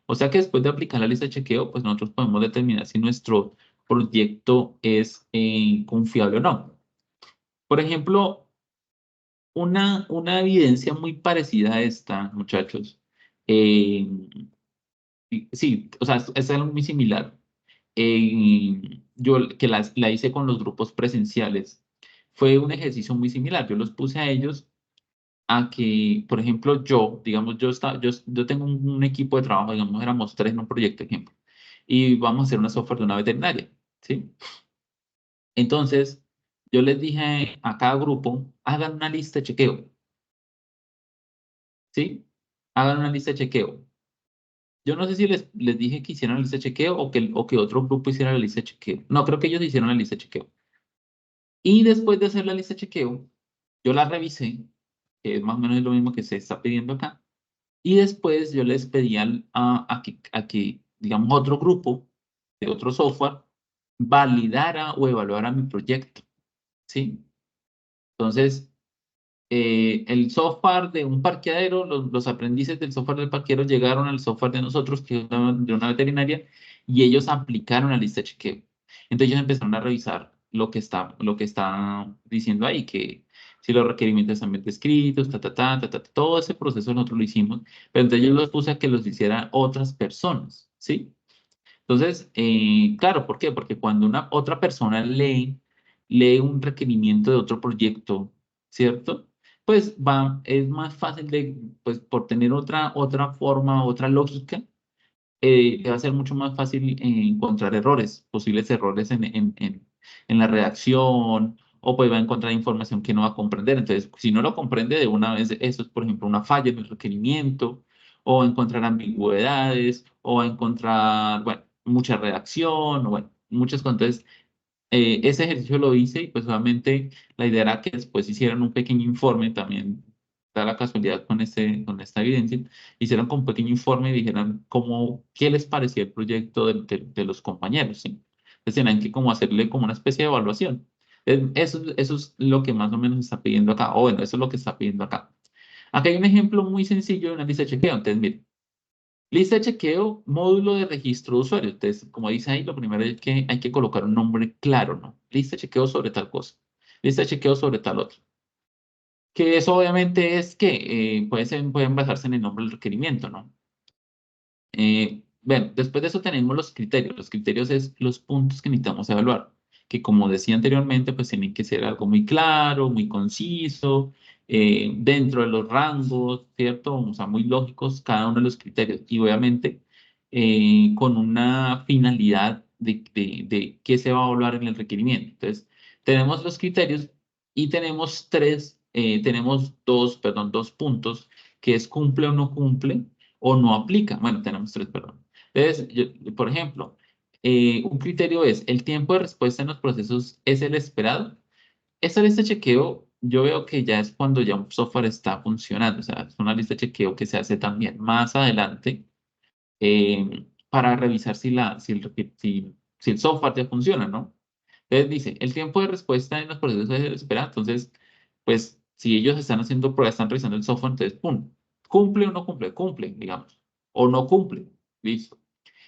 O sea que después de aplicar la lista de chequeo, pues nosotros podemos determinar si nuestro proyecto es confiable o no. Por ejemplo, una evidencia muy parecida a esta, muchachos. eh, sí, o sea, es algo muy similar. Yo que la hice con los grupos presenciales. Fue un ejercicio muy similar. Yo los puse a ellos a que, por ejemplo, digamos, yo tengo un equipo de trabajo, digamos, éramos tres en un proyecto, ejemplo, y vamos a hacer una software de una veterinaria, ¿sí? Entonces, yo les dije a cada grupo, hagan una lista de chequeo, ¿sí? Hagan una lista de chequeo. Yo no sé si les dije que hicieran la lista de chequeo o que otro grupo hiciera la lista de chequeo. No, creo que ellos hicieron la lista de chequeo. Y después de hacer la lista de chequeo, yo la revisé, que es más o menos lo mismo que se está pidiendo acá. Y después yo les pedí a que, digamos, otro grupo de otro software validara o evaluara mi proyecto, ¿sí? Entonces, el software de un parqueadero, los aprendices del software del parqueadero llegaron al software de nosotros, que es de una veterinaria, y ellos aplicaron la lista de chequeo. Entonces ellos empezaron a revisar lo que está diciendo ahí, que si los requerimientos están bien descritos, todo ese proceso nosotros lo hicimos, pero entonces yo los puse a que los hicieran otras personas, ¿sí? Entonces, claro, ¿por qué? Porque cuando una otra persona lee un requerimiento de otro proyecto, ¿cierto? Pues es más fácil pues por tener otra forma, otra lógica, le va a ser mucho más fácil encontrar errores, posibles errores en la redacción, o pues va a encontrar información que no va a comprender. Entonces, si no lo comprende de una vez, eso es, por ejemplo, una falla en el requerimiento, o encontrar ambigüedades, o encontrar, bueno, mucha redacción, o bueno, muchas cosas. Entonces, ese ejercicio lo hice y pues obviamente la idea era que después hicieran un pequeño informe, también da la casualidad con esta evidencia, hicieran como un pequeño informe y dijeran qué les parecía el proyecto de los compañeros, ¿sí? Entonces tenían que como hacerle como una especie de evaluación. Eso es lo que más o menos está pidiendo acá, o bueno, eso es lo que está pidiendo acá. Acá hay un ejemplo muy sencillo de una lista de chequeo. Entonces, mire, lista de chequeo, módulo de registro de usuario. Entonces, como dice ahí, lo primero es que hay que colocar un nombre claro, ¿no? Lista de chequeo sobre tal cosa. Lista de chequeo sobre tal otro. Que eso obviamente es que pueden basarse en el nombre del requerimiento, ¿no? Bueno, después de eso tenemos los criterios. Los criterios es los puntos que necesitamos evaluar, que como decía anteriormente, pues tienen que ser algo muy claro, muy conciso, dentro de los rangos, ¿cierto? O sea, muy lógicos cada uno de los criterios. Y obviamente con una finalidad de qué se va a evaluar en el requerimiento. Entonces, tenemos los criterios y tenemos dos puntos, que es cumple o no cumple o no aplica. Bueno, tenemos tres, perdón. Entonces, por ejemplo, un criterio es, ¿el tiempo de respuesta en los procesos es el esperado? Esta lista de chequeo, yo veo que ya es cuando ya un software está funcionando, o sea, es una lista de chequeo que se hace también más adelante para revisar si el software ya funciona, ¿no? Entonces dice, el tiempo de respuesta en los procesos es el esperado, entonces, pues, si ellos están haciendo pruebas, están revisando el software, entonces, ¡pum! ¿Cumple o no cumple? Cumple, digamos, o no cumple, listo.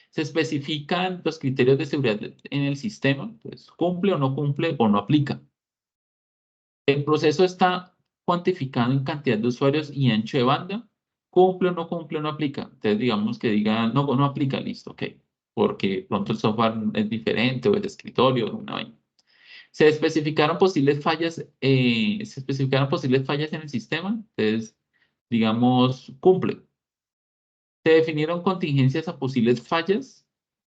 Se especifican los criterios de seguridad en el sistema, pues, ¿cumple o no aplica? El proceso está cuantificado en cantidad de usuarios y ancho de banda. Cumple o no aplica? Entonces, digamos que diga, no, no aplica, listo, ok. Porque pronto el software es diferente o es de escritorio, una vaina. Se especificaron posibles fallas en el sistema. Entonces, digamos, cumple. Se definieron contingencias a posibles fallas.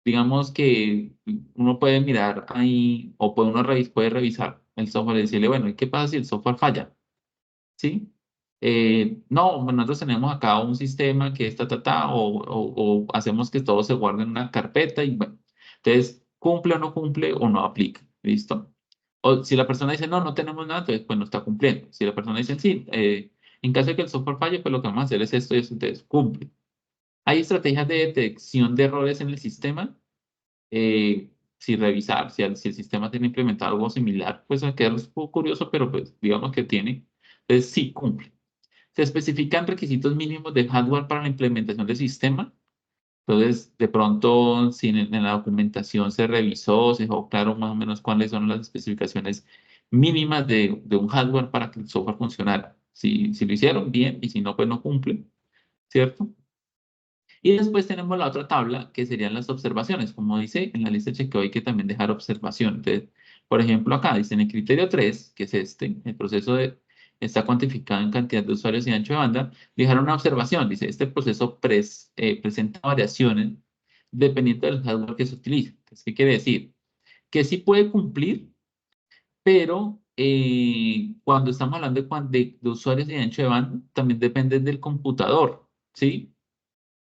Digamos que uno puede mirar ahí o puede revisar el software y decirle, bueno, ¿y qué pasa si el software falla? ¿Sí? No, bueno, nosotros tenemos acá un sistema que está, o hacemos que todo se guarde en una carpeta y bueno, entonces cumple o no aplica, ¿listo? O si la persona dice, no, no tenemos nada, entonces pues no está cumpliendo. Si la persona dice, sí, en caso de que el software falle, pues lo que vamos a hacer es esto y eso, entonces cumple. Hay estrategias de detección de errores en el sistema. Si revisar, si el sistema tiene implementado algo similar, pues va a quedar un poco curioso, pero pues digamos que tiene. Entonces sí cumple. Se especifican requisitos mínimos de hardware para la implementación del sistema. Entonces, de pronto, si en la documentación se revisó, se dejó claro más o menos cuáles son las especificaciones mínimas de un hardware para que el software funcionara. Si lo hicieron bien y si no, pues no cumple, ¿cierto? Y después tenemos la otra tabla que serían las observaciones. Como dice en la lista de chequeo, hay que también dejar observación. Entonces, por ejemplo, acá dice en el criterio 3 que es el proceso está cuantificado en cantidad de usuarios y ancho de banda, dejar una observación. Dice, este proceso presenta variaciones dependiendo del hardware que se utilice. Entonces, ¿qué quiere decir? Que sí puede cumplir, pero cuando estamos hablando de usuarios y ancho de banda, también depende del computador, ¿sí?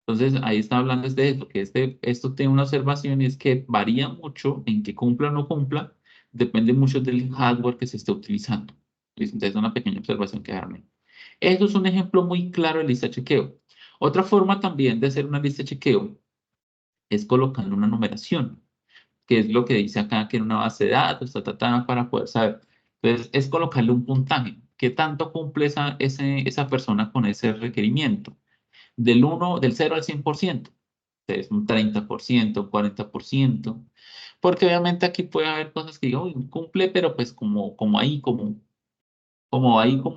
Entonces, ahí está hablando de esto, que esto tiene una observación y es que varía mucho en que cumpla o no cumpla, depende mucho del hardware que se esté utilizando. ¿Listo? Entonces, una pequeña observación que darme. Esto es un ejemplo muy claro de lista de chequeo. Otra forma también de hacer una lista de chequeo es colocando una numeración, que es lo que dice acá, que en una base de datos, para poder saber. Entonces, es colocarle un puntaje. ¿Qué tanto cumple esa persona con ese requerimiento? Del 0 al 100%. Es un 30%, 40%, porque obviamente aquí puede haber cosas que digo, "Uy, cumple, pero pues como ahí, como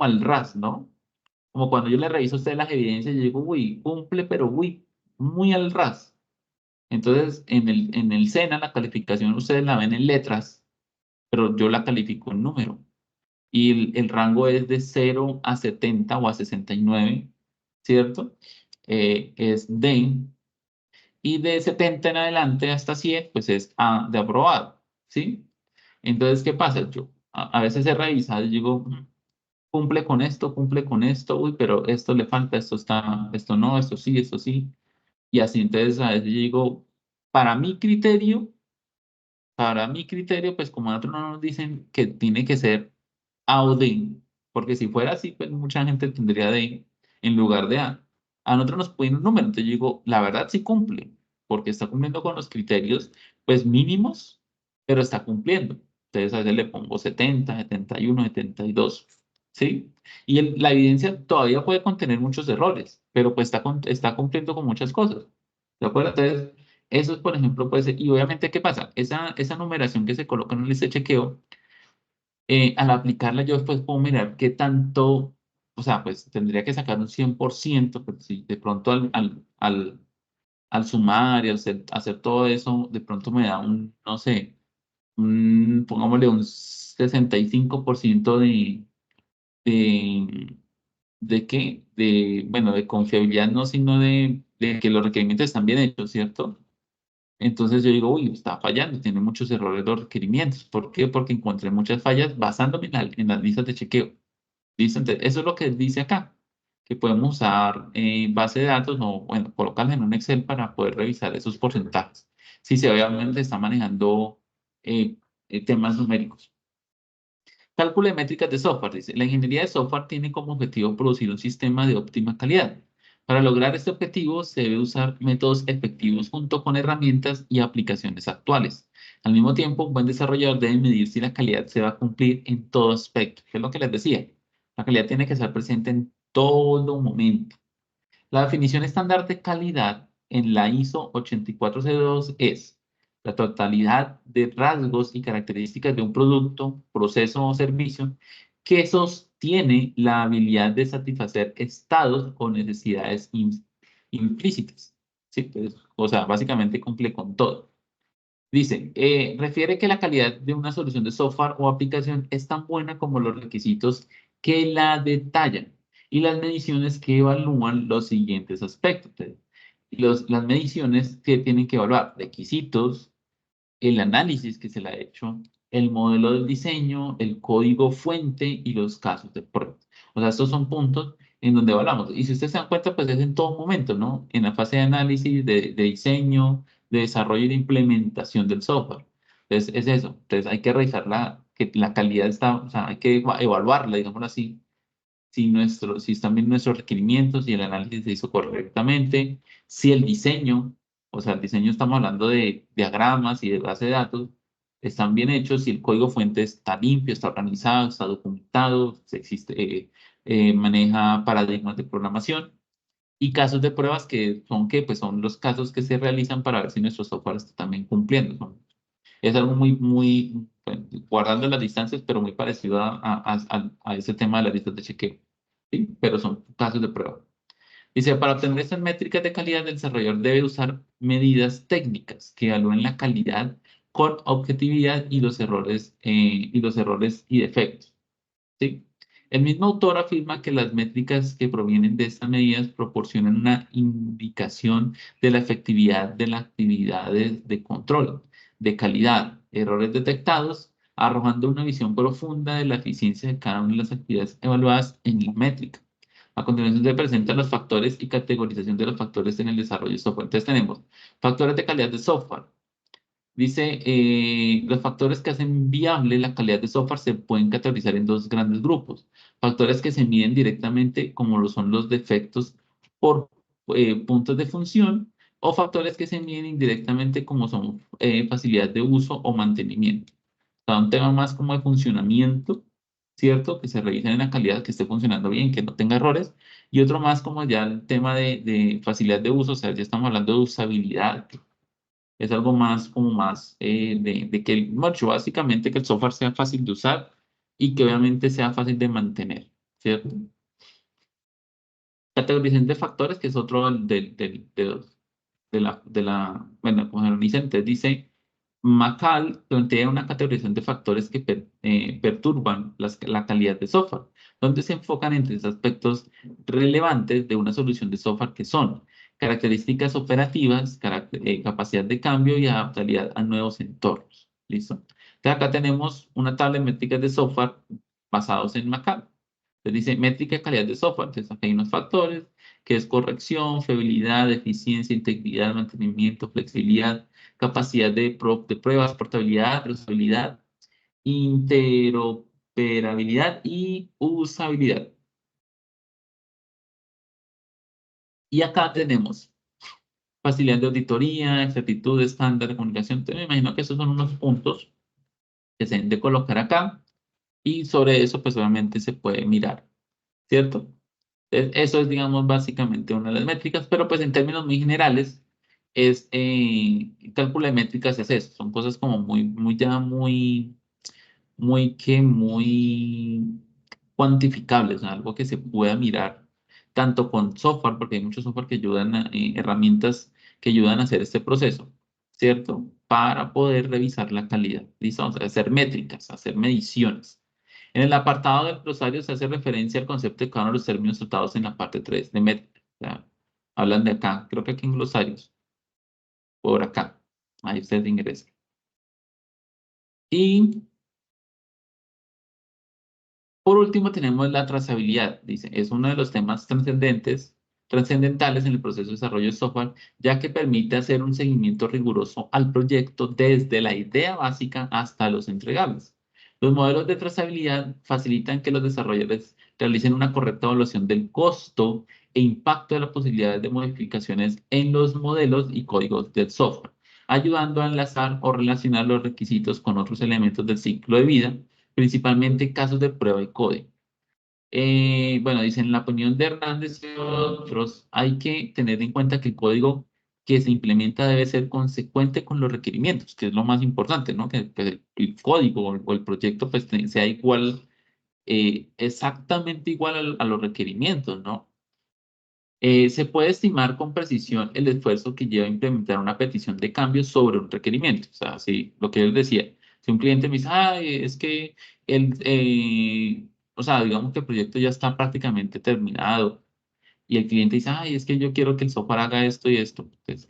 al ras, ¿no? Como cuando yo le reviso a usted las evidencias y digo, uy, cumple, pero uy, muy al ras. Entonces, en el SENA, la calificación ustedes la ven en letras, pero yo la califico en número. Y el rango es de 0 a 70 o a 69, ¿cierto? Es D. Y de 70 en adelante hasta 100 pues es A de aprobado, ¿sí? Entonces, ¿qué pasa? Yo a veces he revisado y digo, cumple con esto, uy, pero esto le falta, esto no, esto sí. Y así, entonces a veces yo digo, para mi criterio, para mi criterio, pues como nosotros no nos dicen que tiene que ser A o D, porque si fuera así, pues mucha gente tendría D en lugar de A. A nosotros nos ponen un número, entonces yo digo, la verdad sí cumple, porque está cumpliendo con los criterios, pues mínimos, pero está cumpliendo. Entonces a veces le pongo 70, 71, 72, ¿sí? Y la evidencia todavía puede contener muchos errores, pero pues está cumpliendo con muchas cosas. ¿De acuerdo? Entonces, eso es, por ejemplo, pues, y obviamente, ¿qué pasa? Esa numeración que se coloca en el lista de chequeo, al aplicarla yo después puedo mirar qué tanto, o sea, pues tendría que sacar un 100%, pero si de pronto al sumar y al hacer todo eso, de pronto me da un, no sé, pongámosle un 65% de, ¿de qué? Bueno, de confiabilidad, no, sino de que los requerimientos están bien hechos, ¿cierto? Entonces yo digo, uy, está fallando, tiene muchos errores los requerimientos. ¿Por qué? Porque encontré muchas fallas basándome en las listas de chequeo. ¿Listo? Entonces, eso es lo que dice acá, que podemos usar base de datos o, bueno, colocarla en un Excel para poder revisar esos porcentajes. Si se obviamente está manejando eh, temas numéricos. Cálculo de métricas de software, dice. La ingeniería de software tiene como objetivo producir un sistema de óptima calidad. Para lograr este objetivo se debe usar métodos efectivos junto con herramientas y aplicaciones actuales. Al mismo tiempo, un buen desarrollador debe medir si la calidad se va a cumplir en todo aspecto, que es lo que les decía. La calidad tiene que estar presente en todo momento. La definición estándar de calidad en la ISO 8402 es la totalidad de rasgos y características de un producto, proceso o servicio que sostiene la habilidad de satisfacer estados o necesidades implícitas. ¿Sí? Pues, o sea, básicamente cumple con todo. Dice, refiere que la calidad de una solución de software o aplicación es tan buena como los requisitos que la detallan y las mediciones que evalúan los siguientes aspectos. Las mediciones que tienen que evaluar requisitos, el análisis que se le ha hecho, el modelo del diseño, el código fuente y los casos de prueba. O sea, estos son puntos en donde evaluamos. Y si ustedes se dan cuenta, pues es en todo momento, ¿no? En la fase de análisis, de diseño, de desarrollo y de implementación del software. Entonces, es eso. Entonces, hay que revisar que la calidad está, o sea, hay que evaluarla, digámoslo así, si están bien nuestros requerimientos, si el análisis se hizo correctamente, si el diseño, o sea, el diseño estamos hablando de diagramas y de base de datos, están bien hechos, si el código fuente está limpio, está organizado, está documentado, maneja paradigmas de programación y casos de pruebas que son pues son los casos que se realizan para ver si nuestro software está también cumpliendo. Es algo bueno, guardando las distancias, pero muy parecido a ese tema de las listas de chequeo. ¿Sí? Pero son casos de prueba. Dice, para obtener estas métricas de calidad, el desarrollador debe usar medidas técnicas que evalúen la calidad con objetividad y los errores y defectos. ¿Sí? El mismo autor afirma que las métricas que provienen de estas medidas proporcionan una indicación de la efectividad de las actividades de control, de calidad, errores detectados, arrojando una visión profunda de la eficiencia de cada una de las actividades evaluadas en la métrica. A continuación se presentan los factores y categorización de los factores en el desarrollo de software. Entonces tenemos factores de calidad de software. Dice, los factores que hacen viable la calidad de software se pueden categorizar en dos grandes grupos. Factores que se miden directamente, como lo son los defectos por puntos de función, o factores que se miden indirectamente, como son facilidad de uso o mantenimiento. O sea, un tema más como de funcionamiento, ¿cierto? Que se revisen en la calidad, que esté funcionando bien, que no tenga errores. Y otro más como ya el tema de facilidad de uso, o sea, ya estamos hablando de usabilidad, es algo más como más de que, mucho básicamente que el software sea fácil de usar y que obviamente sea fácil de mantener, ¿cierto? Categorización de factores, que es otro bueno, como se dice, entonces dice, Macal plantea una categorización de factores que perturban la calidad de software, donde se enfocan en tres aspectos relevantes de una solución de software que son características operativas, capacidad de cambio y adaptabilidad a nuevos entornos. ¿Listo? Entonces acá tenemos una tabla de métricas de software basados en Macal. Entonces dice métrica de calidad de software. Entonces aquí hay unos factores que es corrección, fiabilidad, eficiencia, integridad, mantenimiento, flexibilidad, capacidad de pruebas, portabilidad, trazabilidad, interoperabilidad y usabilidad. Y acá tenemos facilidad de auditoría, exactitud, estándar de comunicación. Entonces, me imagino que esos son unos puntos que se deben de colocar acá y sobre eso pues obviamente se puede mirar, ¿cierto? Eso es, digamos, básicamente una de las métricas, pero pues en términos muy generales, es cálculo de métricas es eso, son cosas como muy cuantificables, ¿no? Algo que se pueda mirar tanto con software, porque hay muchos software que ayudan, herramientas que ayudan a hacer este proceso, ¿cierto? Para poder revisar la calidad, ¿listo? Vamos a hacer métricas, hacer mediciones. En el apartado del glosario se hace referencia al concepto de cada uno de los términos tratados en la parte 3 de métrica. O sea, hablan de acá, creo que aquí en glosarios, por acá. Ahí usted ingresa. Y por último, tenemos la trazabilidad. Dice, es uno de los temas trascendentales en el proceso de desarrollo de software, ya que permite hacer un seguimiento riguroso al proyecto desde la idea básica hasta los entregables. Los modelos de trazabilidad facilitan que los desarrolladores realicen una correcta evaluación del costo e impacto de las posibilidades de modificaciones en los modelos y códigos del software, ayudando a enlazar o relacionar los requisitos con otros elementos del ciclo de vida, principalmente casos de prueba y código. Bueno, dicen, la opinión de Hernández y otros, hay que tener en cuenta que el código que se implementa debe ser consecuente con los requerimientos, que es lo más importante, ¿no? Que el código o el proyecto pues, sea igual, exactamente igual a los requerimientos, ¿no? Se puede estimar con precisión el esfuerzo que lleva a implementar una petición de cambio sobre un requerimiento. O sea, sí, lo que él decía, si un cliente me dice, ay, es que o sea, digamos que el proyecto ya está prácticamente terminado y el cliente dice, ay, es que yo quiero que el software haga esto y esto. Entonces,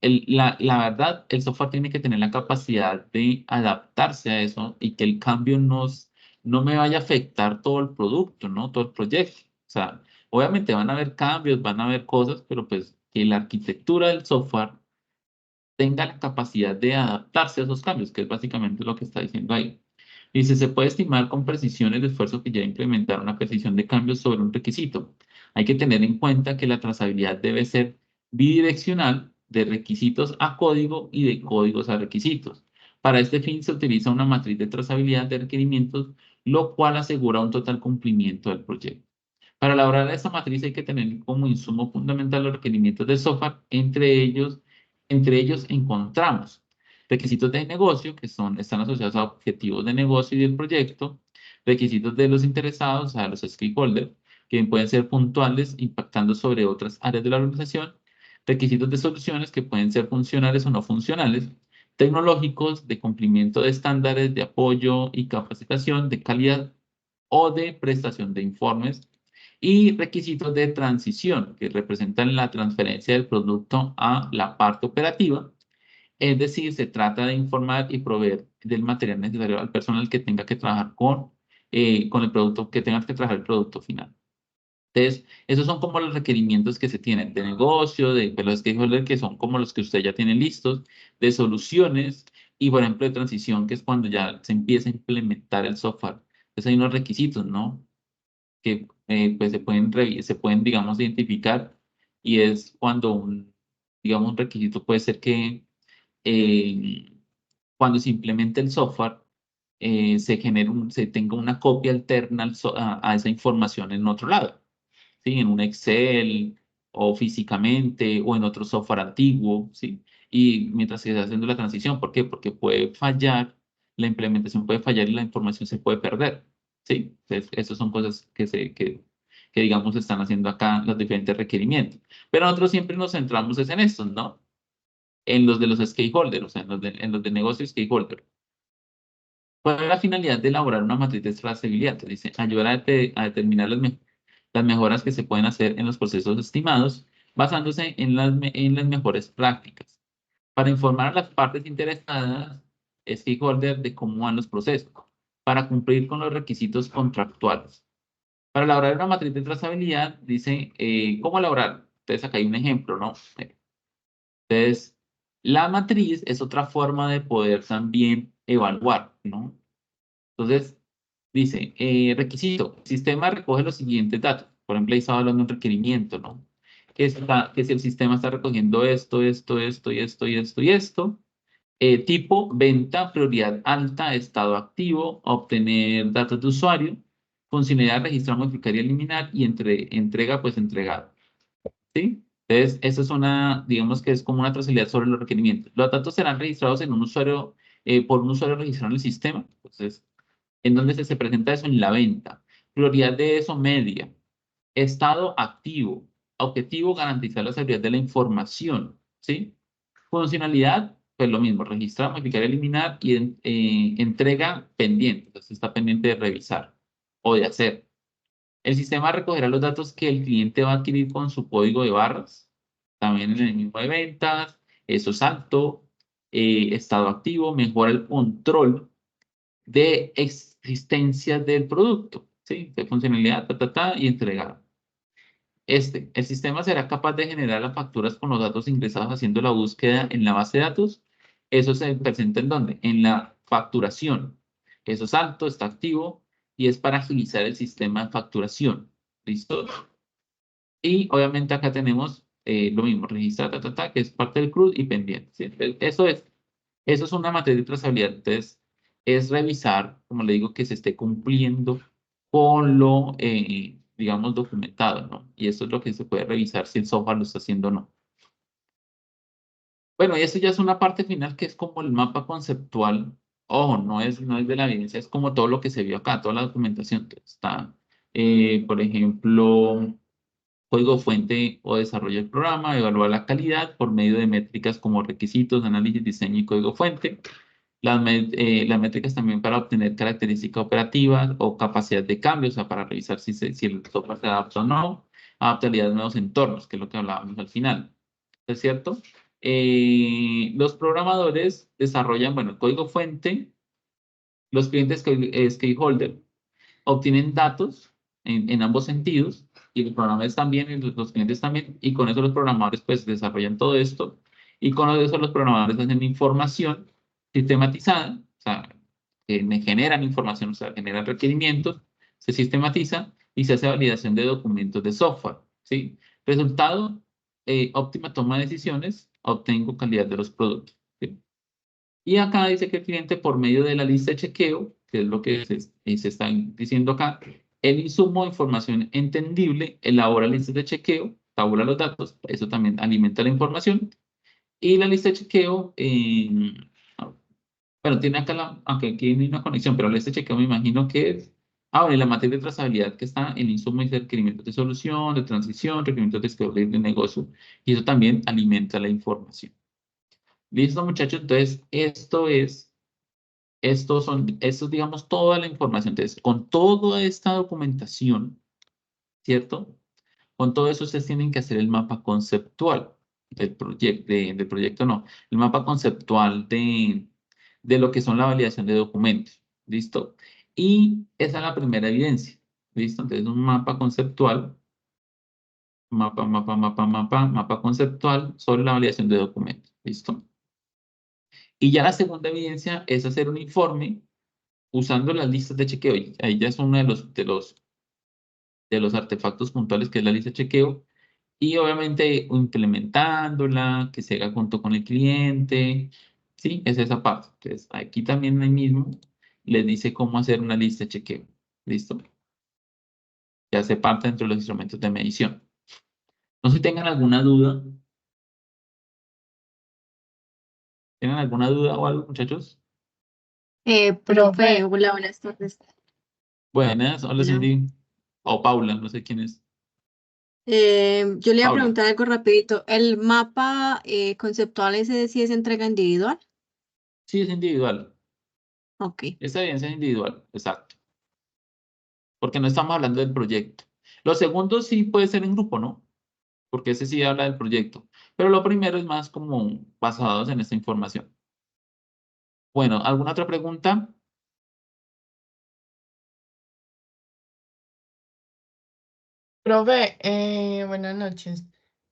la verdad, el software tiene que tener la capacidad de adaptarse a eso y que el cambio no me vaya a afectar todo el producto, ¿no? Todo el proyecto. O sea, obviamente van a haber cambios, van a haber cosas, pero pues que la arquitectura del software tenga la capacidad de adaptarse a esos cambios, que es básicamente lo que está diciendo ahí. Dice, se puede estimar con precisión el esfuerzo que lleva a implementar una petición de cambios sobre un requisito. Hay que tener en cuenta que la trazabilidad debe ser bidireccional, de requisitos a código y de códigos a requisitos. Para este fin se utiliza una matriz de trazabilidad de requerimientos, lo cual asegura un total cumplimiento del proyecto. Para elaborar esta matriz hay que tener como insumo fundamental los requerimientos del software. Entre ellos encontramos requisitos de negocio, que están asociados a objetivos de negocio y del proyecto, requisitos de los interesados, a los stakeholders, que pueden ser puntuales, impactando sobre otras áreas de la organización, requisitos de soluciones, que pueden ser funcionales o no funcionales, tecnológicos, de cumplimiento de estándares de apoyo y capacitación, de calidad o de prestación de informes, y requisitos de transición, que representan la transferencia del producto a la parte operativa. Es decir, se trata de informar y proveer del material necesario al personal que tenga que trabajar con el producto, que tenga que trabajar el producto final. Entonces, esos son como los requerimientos que se tienen de negocio, de los stakeholders, que son como los que usted ya tiene listos, de soluciones y, por ejemplo, de transición, que es cuando ya se empieza a implementar el software. Entonces, hay unos requisitos, ¿no? Que pues se pueden, digamos, identificar, y es cuando digamos, un requisito puede ser que eh, cuando se implemente el software, se tenga una copia alterna a esa información en otro lado, ¿sí? En un Excel o físicamente o en otro software antiguo, ¿sí? Y mientras se está haciendo la transición, ¿por qué? Porque puede fallar, la implementación puede fallar y la información se puede perder, ¿sí? Entonces, esas son cosas que digamos, están haciendo acá los diferentes requerimientos. Pero nosotros siempre nos centramos es en estos, ¿no? En los de los stakeholders, o sea, en los de negocio stakeholder. ¿Cuál es la finalidad de elaborar una matriz de trazabilidad? Entonces, dice, ayudar a determinar las mejoras que se pueden hacer en los procesos estimados, basándose en las mejores prácticas. Para informar a las partes interesadas, stakeholders, de cómo van los procesos, para cumplir con los requisitos contractuales. Para elaborar una matriz de trazabilidad, dice, ¿cómo elaborar? Entonces, acá hay un ejemplo, ¿no? Entonces, la matriz es otra forma de poder también evaluar, ¿no? Entonces, dice, requisito, el sistema recoge los siguientes datos. Por ejemplo, ahí estaba hablando de un requerimiento, ¿no? Que si el sistema está recogiendo esto, esto, esto y esto y esto y esto. Tipo, venta, prioridad alta, estado activo, obtener datos de usuario, funcionalidad, registrar, modificar y eliminar y entrega, pues entregado. ¿Sí? Entonces, eso es una, digamos que es como una trazabilidad sobre los requerimientos. Los datos serán registrados en un usuario, por un usuario registrado en el sistema. Entonces, ¿en dónde se presenta eso? En la venta. Prioridad de eso, media. Estado activo. Objetivo, garantizar la seguridad de la información. ¿Sí? Funcionalidad, pues lo mismo, registrar, modificar, eliminar y entrega pendiente. Entonces, está pendiente de revisar o de hacer. El sistema recogerá los datos que el cliente va a adquirir con su código de barras, también en el mismo de ventas, eso es alto, estado activo, mejora el control de existencia del producto, ¿sí? De funcionalidad, y entregar. El sistema será capaz de generar las facturas con los datos ingresados haciendo la búsqueda en la base de datos. Eso se presenta en dónde? En la facturación. Eso es alto, está activo y es para agilizar el sistema de facturación. ¿Listo? Y obviamente acá tenemos lo mismo, registrar, que es parte del CRUD y pendiente. ¿Sí? Eso es una materia de trazabilidad. Entonces, es revisar, como le digo, que se esté cumpliendo con lo, digamos, documentado, ¿no? Y eso es lo que se puede revisar si el software lo está haciendo o no. Bueno, y eso ya es una parte final que es como el mapa conceptual. Ojo, no es de la evidencia, es como todo lo que se vio acá, toda la documentación que está, por ejemplo, código fuente o desarrollo del programa, evaluar la calidad por medio de métricas como requisitos, análisis, diseño y código fuente. Las métricas también para obtener características operativas o capacidad de cambio, o sea, para revisar si el software se adapta o no, adaptabilidad a nuevos entornos, que es lo que hablábamos al final. ¿Es cierto? Los programadores desarrollan, bueno, el código fuente, los clientes stakeholder obtienen datos en ambos sentidos y los programadores también, y los clientes también, y con eso los programadores pues desarrollan todo esto y con eso los programadores hacen información sistematizada, o sea, que me generan información, o sea, generan requerimientos, se sistematiza y se hace validación de documentos de software, ¿sí? Resultado, óptima toma de decisiones, obtengo calidad de los productos, ¿sí? Y acá dice que el cliente, por medio de la lista de chequeo, que es lo que se está diciendo acá, el insumo de información entendible elabora listas de chequeo, tabula los datos, eso también alimenta la información. Y la lista de chequeo, bueno, tiene acá aunque aquí hay una conexión, pero la lista de chequeo me imagino que es. Ahora, en la materia de trazabilidad que está en insumo y requerimientos de solución, de transición, requerimientos de schedule de negocio, y eso también alimenta la información. ¿Listo, muchachos? Entonces, esto digamos, toda la información. Entonces, con toda esta documentación, ¿cierto? Con todo eso, ustedes tienen que hacer el mapa conceptual del proyecto, no, el mapa conceptual de lo que son la validación de documentos, ¿listo? Y esa es la primera evidencia, ¿listo? Entonces, un mapa conceptual, mapa conceptual sobre la validación de documentos, ¿listo? Y ya la segunda evidencia es hacer un informe usando las listas de chequeo. Y ahí ya es uno de los artefactos puntuales que es la lista de chequeo. Y obviamente implementándola, que se haga junto con el cliente. Sí, es esa parte. Entonces, aquí también ahí mismo les dice cómo hacer una lista de chequeo. ¿Listo? Ya hace parte dentro de los instrumentos de medición. No sé si tengan alguna duda. ¿Tienen alguna duda o algo, muchachos? Profe, hola, buenas tardes. Buenas, hola Hola. Cindy. O Paula, no sé quién es. Yo le iba a Paula. preguntar algo rapidito. ¿El mapa conceptual ese sí es entrega individual? Sí, es individual. Ok. Esta evidencia es individual, exacto. Porque no estamos hablando del proyecto. Lo segundo sí puede ser en grupo, ¿no? Porque ese sí habla del proyecto. Pero lo primero es más como basados en esta información. Bueno, ¿alguna otra pregunta? Profe, buenas noches.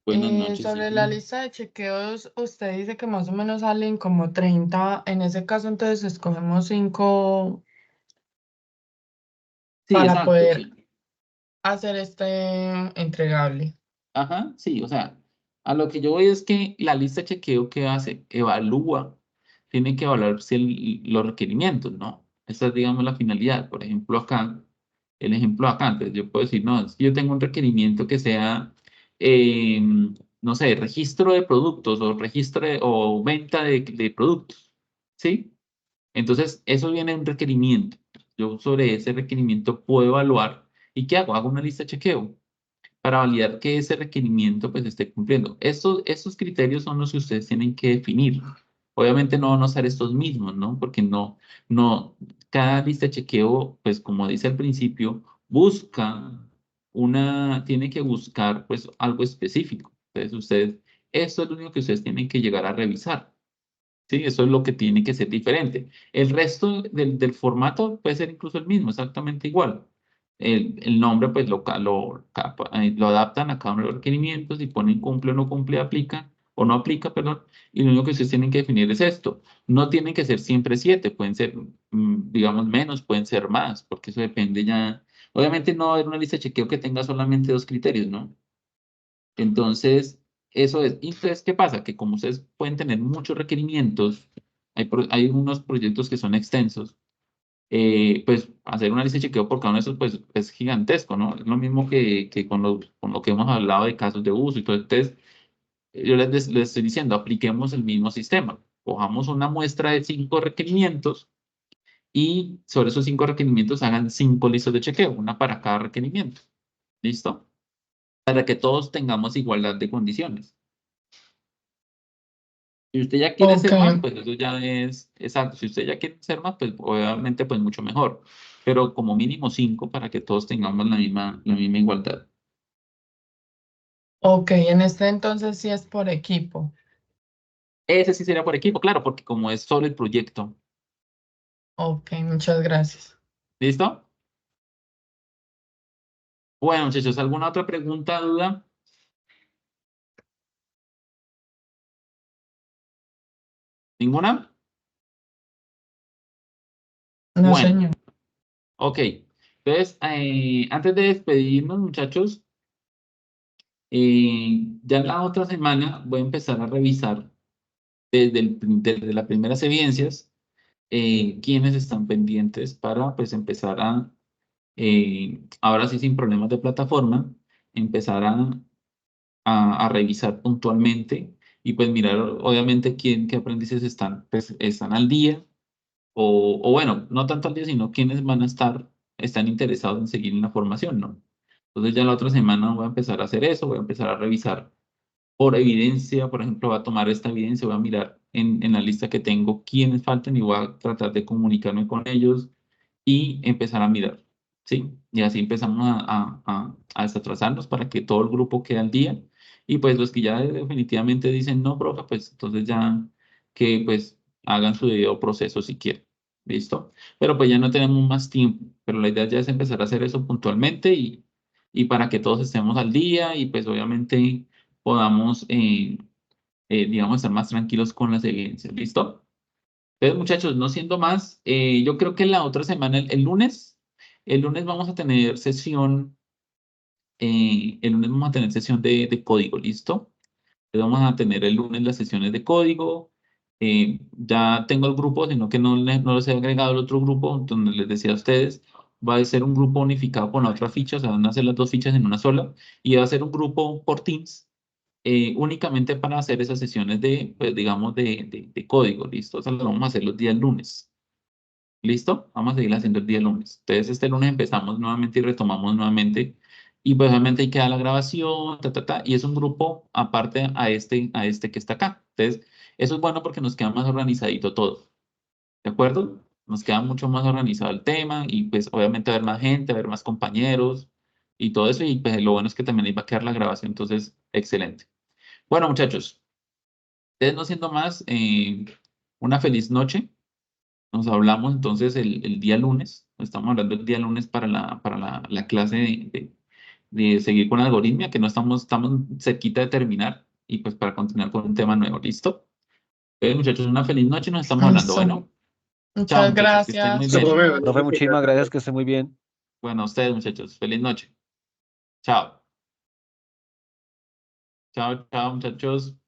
Buenas noches, Sobre la hijo. lista de chequeos, usted dice que más o menos salen como 30. En ese caso, entonces escogemos 5 Sí, para exacto, poder sí. hacer este entregable. Ajá, sí, o sea, a lo que yo voy es que la lista de chequeo que hace, evalúa, tiene que evaluar si los requerimientos, ¿no? Esa es, digamos, la finalidad. Por ejemplo, acá, el ejemplo acá, entonces yo puedo decir, no, si yo tengo un requerimiento que sea, eh, no sé, registro de productos o registro o venta de productos, ¿sí? Entonces, eso viene en un requerimiento. Yo sobre ese requerimiento puedo evaluar. ¿Y qué hago? Hago una lista de chequeo para validar que ese requerimiento pues esté cumpliendo. Estos criterios son los que ustedes tienen que definir. Obviamente no van a usar estos mismos, ¿no? Porque no, cada lista de chequeo, pues como dice al principio, tiene que buscar pues algo específico. Entonces ustedes, esto es lo único que ustedes tienen que llegar a revisar. Sí, eso es lo que tiene que ser diferente. El resto del formato puede ser incluso el mismo, exactamente igual. El nombre, pues lo adaptan a cada uno de los requerimientos y ponen cumple o no cumple, aplica o no aplica, perdón. Y lo único que ustedes tienen que definir es esto. No tienen que ser siempre 7, pueden ser, digamos, menos, pueden ser más, porque eso depende ya. Obviamente no va a haber una lista de chequeo que tenga solamente dos criterios, ¿no? Entonces, eso es. Y entonces, ¿qué pasa? Que como ustedes pueden tener muchos requerimientos, hay unos proyectos que son extensos, pues hacer una lista de chequeo por cada uno de esos, pues es gigantesco, ¿no? Es lo mismo que con lo que hemos hablado de casos de uso y todo. Entonces, yo les estoy diciendo, apliquemos el mismo sistema. Cojamos una muestra de 5 requerimientos y sobre esos 5 requerimientos hagan 5 listas de chequeo, una para cada requerimiento. ¿Listo? Para que todos tengamos igualdad de condiciones. Si usted ya quiere Ok, ser más, pues eso ya es exacto. Si usted ya quiere ser más, pues obviamente pues mucho mejor. Pero como mínimo 5 para que todos tengamos la misma igualdad. ok, en este entonces sí es por equipo. Ese sí sería por equipo, claro, porque como es solo el proyecto. Ok, muchas gracias. ¿Listo? Bueno, muchachos, ¿alguna otra pregunta, duda? ¿Ninguna? No, Bueno, señor. ok. Entonces, antes de despedirnos, muchachos, ya la otra semana voy a empezar a revisar desde las primeras evidencias quienes están pendientes para pues empezar ahora sí sin problemas de plataforma, empezar a revisar puntualmente y pues mirar obviamente qué aprendices están al día o bueno, no tanto al día, sino quiénes están interesados en seguir en la formación, ¿no? Entonces ya la otra semana voy a empezar a hacer eso, voy a empezar a revisar por evidencia, por ejemplo, voy a tomar esta evidencia, voy a mirar en la lista que tengo quiénes faltan y voy a tratar de comunicarme con ellos y empezar a mirar, ¿sí? Y así empezamos a desatrasarnos para que todo el grupo quede al día. Y pues los que ya definitivamente dicen no, profe, pues entonces ya que pues hagan su debido proceso si quieren. ¿Listo? Pero pues ya no tenemos más tiempo, pero la idea ya es empezar a hacer eso puntualmente y para que todos estemos al día y pues obviamente podamos, digamos, estar más tranquilos con las evidencias. ¿Listo? Entonces, muchachos, no siendo más, yo creo que la otra semana, el lunes vamos a tener sesión, el lunes vamos a tener sesión de código, ¿listo? Entonces vamos a tener el lunes las sesiones de código. Ya tengo el grupo, sino que no les he agregado el otro grupo, donde les decía a ustedes, va a ser un grupo unificado con la otra ficha, o sea, van a ser las dos fichas en una sola, y va a ser un grupo por Teams, únicamente para hacer esas sesiones pues, digamos, de código, ¿listo? O sea, lo vamos a hacer los días lunes. ¿Listo? Vamos a seguir haciendo el día lunes. Entonces, este lunes empezamos nuevamente y retomamos nuevamente. Y pues obviamente ahí queda la grabación, y es un grupo aparte a este que está acá. Entonces, eso es bueno porque nos queda más organizadito todo. ¿De acuerdo? Nos queda mucho más organizado el tema y pues obviamente va a haber más gente, va a haber más compañeros y todo eso. Y pues lo bueno es que también ahí va a quedar la grabación. Entonces, excelente. Bueno, muchachos, ustedes no siendo más, una feliz noche. Nos hablamos entonces el día lunes. Estamos hablando el día lunes para la clase de seguir con la algoritmia, que no estamos cerquita de terminar, y pues para continuar con un tema nuevo, ¿listo? Muchachos, una feliz noche, nos estamos hablando. Listo. Bueno, chao Muchas muchachos, que estén muy gracias. bien. Profe, muchísimas gracias, que esté muy bien. Bueno, a ustedes muchachos, feliz noche. Chao. Chao, chao muchachos.